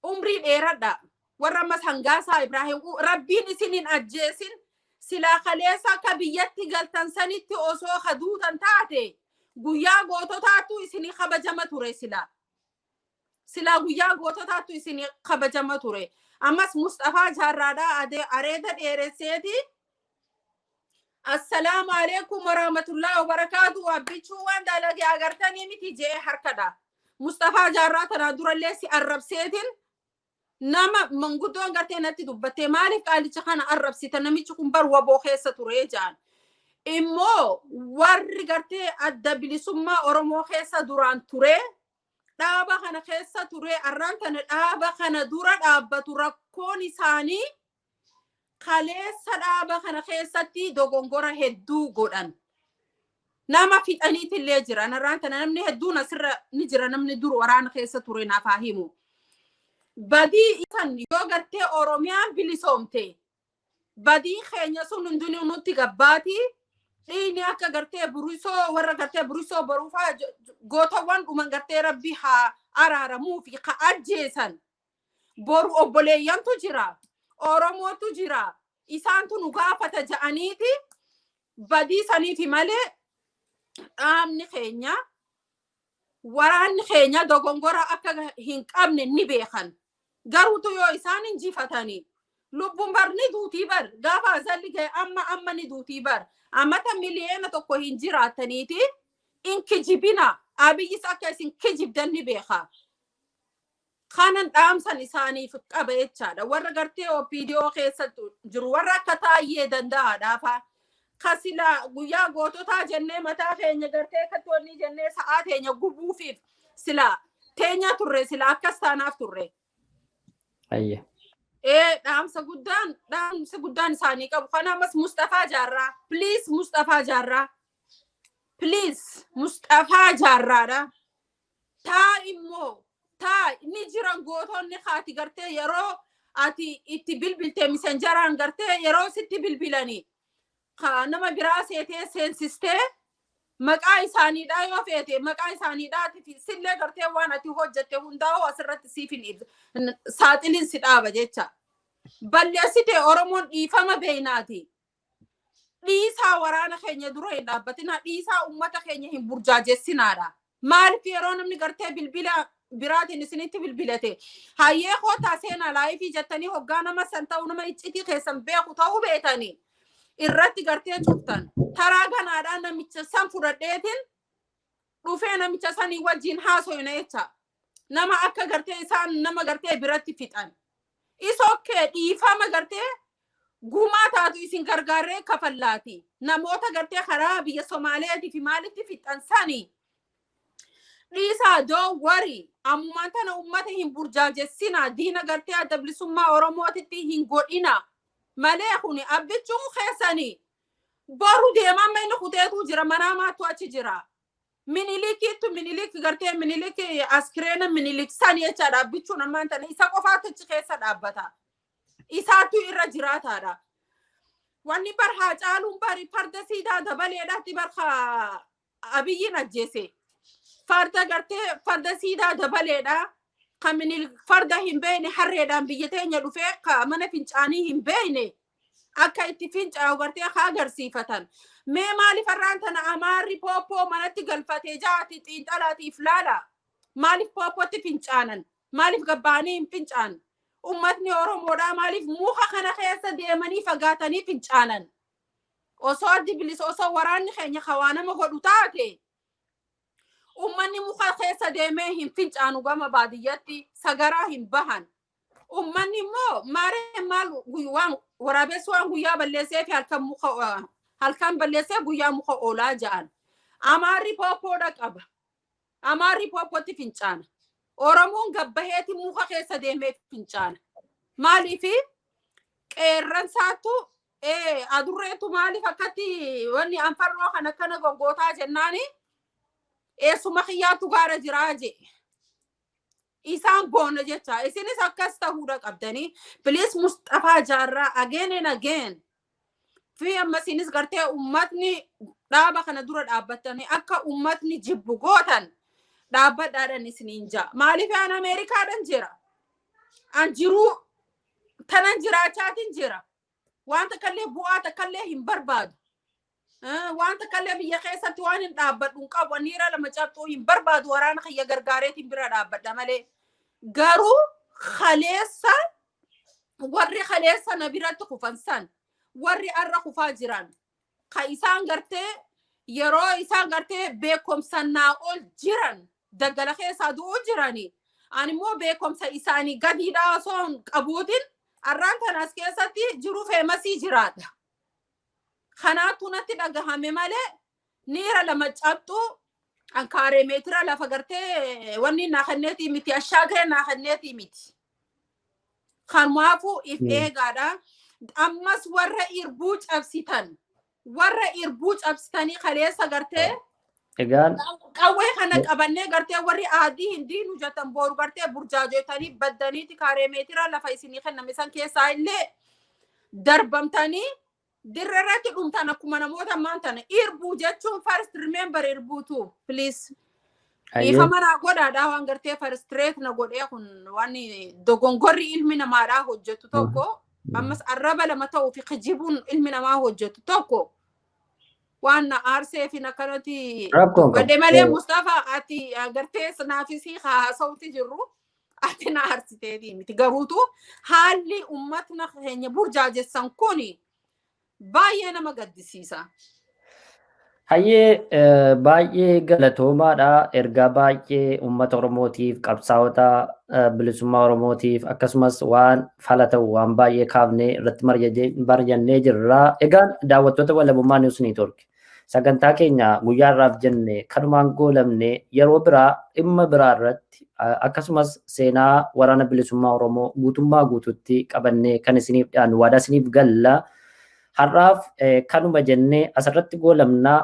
umrii dheeradha warra mas hangaasaa Ibrahim rabbiin isinin ajjeesin silaa kaleessa akka biyyatti galtan sanitti osoo haduutan taate guyyaa goototaatu isini kabajama ture silaa guyyaa goototaatu isini kabajama ture ammas Mustafaa Jaarraadhaa areeda dheeresseeti Assalamu alaikum warahmatullahi wabarakatuh abbichuu waan dalage agartanii miti jee harkadha Mustafaa Jaarraa tana durallee si arrabseetin nama manguddoon gartee natti dubbattee maaliif qaalicha kana arrabsita namichi kun bar waboo keessa ture jaan immoo warri gartee adda bilisummaa Oromoo keessa duraan ture dhaaba kana keessa ture arraan tana dhaaba kana dura dhaabbatu rakkoon isaanii kaleessa dhaaba kana keessatti dogongora hedduu godhan nama fixaniitillee jira arraan tana namni hedduun asirra ni jira namni dur waraana keessa ture naaf haa himu badii isan yoo gartee Oromiyaan bilisoomte badii keenya sun hundinuu nutti gabbaati dhiini akka gartee burisoo warra gartee burisoo baruufaa gootawwan dhuman gartee rabbi haa araaramuu fi ka ajjeesan boru obboleeyyantu jira Oromootu jira isaantu nu gaafata ja'aniiti badii saniifi malee dhaabni keenya waraanni keenya dogongora akka hin qabne ni beekan garuutu yoo isaan injifatanii lubbuun bar ni duutii bar gaafa azalli ga'e amma ni duutii bar ammata miliyeena tokko hin jiraataniiti in kijibina abiyyis akka isin kijibdan ni beeka kanan dhaamsan isaaniif qaba jechaadha warra gartee OPDO keessatti jiru warra akka taayee danda'aadhaafa kasila guyyaa goototaa jennee mataa keenya gartee kattoonni jennee sa'aa teenya gubuufiif sila teenya turre sila akkas taanaaf turre ayya dhaamsa guddaan isaanii qabu kana mas Mustafaa Jaarraa please Mustafaa Jaarraadha taa immoo ni jiran gootonni kaati gartee yeroo ati itti bilbilte misenjaraan gartee yeroo sitti bilbilanii nama biraa seetee seensistee maqaa isaaniidhaa yoo feete maqaa isaaniidhaati sillee gartee waan ati hojjette hundaa'u asirratti siif hin saaxilin si dhaaba jecha balleessite Oromoon dhiifama beeynaati dhiisaa waraana keenya dura hin dhaabbatina dhiisaa ummata keenya hin burjaajessinaadha maaliif yeroo namni gartee bilbila biraatiin isinitti bilbilate hayyee kootaa seenaa laayifii jettanii hoggaa nama san ta'u nama iccitii keessan beeku ta'uu beetanii irratti gartee cuftan taraa ganaadhaan namicha san fudhadheetiin dhufee namicha sanii wajjin haasoyna jecha nama akka gartee isaan nama gartee biratti fixan isokkee dhiifama gartee gumaa taatu isin gargaaree kafallaati namoota gartee karaa biyya Somaaleetii fi maalitti fixan sanii dhiisaa doo wari ammumaan tana ummata hin burjaajessina diina gartee adda bilisummaa Oromootitti hin godhina malee kuni abbichuun keessanii boru deeman inni kuteetu jira manaamaatu achi jira minilik gartee minilik askireena minilik san jechaadha abbichuun ammaan tana isa qofaatu achi keessa dhaabbata isaatu irra jiraataadha wanni bar haa caaluun bari farda siidaa dabaleedhaatti bar abiyyiin ajjeese farda gartee farda siidaa dabaleedha kaminil farda hin beeyne harreedhaan biyya teenya dhufee ka mana fincaanii hin beeyne akka itti fincaa'u gartee haa agarsiifatan mee maaliif arraan tana amaarri pooppoo manatti galfatee jaati xiinxalaatiif laala maaliif pooppootti fincaanan maaliif gabbaanii hin fincaan ummatni Oromoodhaa maaliif muka kana keessa deemanii fagaatanii fincaanan osoo addi bilisa osoo waraanni keenya kawaanama godhu taate ummanni muka keessa deemee hin fincaanu gama baadiyyatti sagaraa hin bahan. Ummanni immoo maaree maal waan waraabessu waan guyyaa balleessee fi halkan balleessee guyyaa muka oolaa ja'an. Amaarri pooppoodha qaba. Amaarri pooppootti fincaana. Oromoon gabbaheeti muka keessa deemee fincaana. Maaliifi qeerransaatu adurreetu maaliif akkatti wanni anfarroo kan akkana goggootaa jennaani eessuma kiyyaatu gaara jiraa jee. Isaan boona jecha isinis akkas ta'uudha qabdanii please Mustafaa Jaarraa again and again fi ammasinis gartee ummatni dhaaba kana dura dhaabbatanii akka ummatni jibbu gootan dhaabbadhaadhaan isiniin ja'a. Maaliif aan Ameerikaadhaan jira an jiruu tanan jiraachaatiin jira wanta kallee bu'aa takkallee hin barbaadu. Wanta kallee biyya keessatti waan hin dhaabbadhu qabu niira lama cabxuu hin barbaadu waraana kiyya gargaareetiin bira dhaabbadha malee garuu warri khaleessa na biratti kufansan warri arra kufaa jiran ka isaan gartee yeroo isaan gartee beekomsannaa ol jiran daggala keessaa du'uu jiranii ani immoo beekomsa isaanii gadiidhaa osoo hin qabuutin arraan tanas keessatti jiru feemasii jiraadha. Kanaatu natti dhagahame malee niira lama cabxuu ankaaree meetira lafa gartee wanni naakanneetii miti ashaagiree naakanneetii miti. Kanumaafu if eegaadha. Ammas warra irbuu cabsitanii kaleessa gartee egaan qawwee kana qabannee gartee warri aadii hindii nu jatan booru gartee burjaajootanii baddaniiti kaaree meetira lafa isinii kenname san keessaa illee darbamtanii dirrarratti dhumtan akkuma namoota maantana irbuu jechuun first remember irbuutu please. Ifa mana godhaadhaa waan gartee first rate na godhee kun waan dogongorri ilmi namaadhaa hojjetu tokko ammas arraba lama ta'uu fi kijibuun ilmi namaa hojjetu tokko waan na aarsee fi nakkanatti badde malee Mustafaa ati gartee sanaafisii haasawutti jirru ati na aarsiteetii miti garuutu haalli ummatna keenya burjaajessan kuni baay'ee nama gaddisiisa. Hayyee baay'ee galatoomaadha. Ergaa baay'ee uummata Oromootiif qabsaa'ota bilisummaa Oromootiif akkasumas waan fala ta'u waan baay'ee kaafnee irratti mari'annee jirra. Egaan daawwattoota walabummaa News Network sagantaa keenya guyyaa irraaf jenne kanumaan goolamne yeroo biraa dhimma biraa irratti akkasumas seenaa waraana bilisummaa Oromoo guutummaa guututti qabannee kan isiniif dhiyaannu waadaa isiniif galla. Har'aaf kanuma jennee asirratti goolamnaa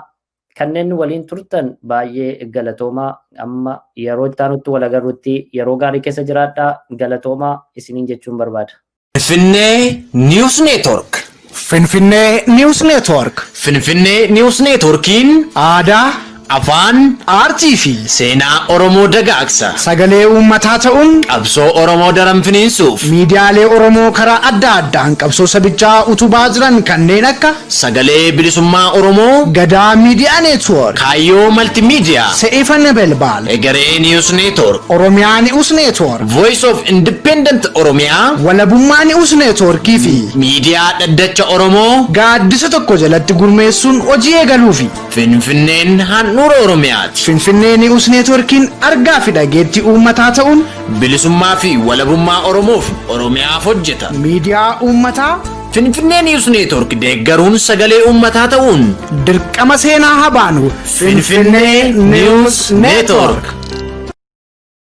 kanneen waliin turtan baay'ee galatoomaa amma yeroo itti aanutti wal agarrutti yeroo gaarii keessa jiraadhaa galatoomaa isiniin jechuun barbaada. Finfinnee News Network. Finfinnee News Network. Finfinnee News Networkiin aadaa, afaan, aartii fi seenaa Oromoo dagaagsa. sagalee uummataa ta'uun Qabsoo Oromoo daran finiinsuuf miidiyaalee Oromoo karaa adda addaan qabsoo sabichaa utubaa jiran kanneen akka sagalee bilisummaa Oromoo, Gadaa Miidiyaa Neetwoork, Kaayyoo Maltiimiidiyaa, Se'ifan Belbaal, Egeree News Network, Oromiyaa News Network, Voice of Independent Oromiyaa, Walabummaa News Networkii fi Miidiyaa Dhaddacha Oromoo, gaaddisa tokko jalatti gurmeessuun hojii eegaluufi Finfinneen handhuura Oromiyaati. Finfinnee News Networkiin argaa fi dhageettii uummataa ta'uun Bilisummaa fi walabummaa Oromoof Oromiyaaf hojjeta. miidiyaa uummataa Finfinnee News Network deeggaruun sagalee uummataa ta'uun dirqama seenaa habaanu Finfinnee News Network.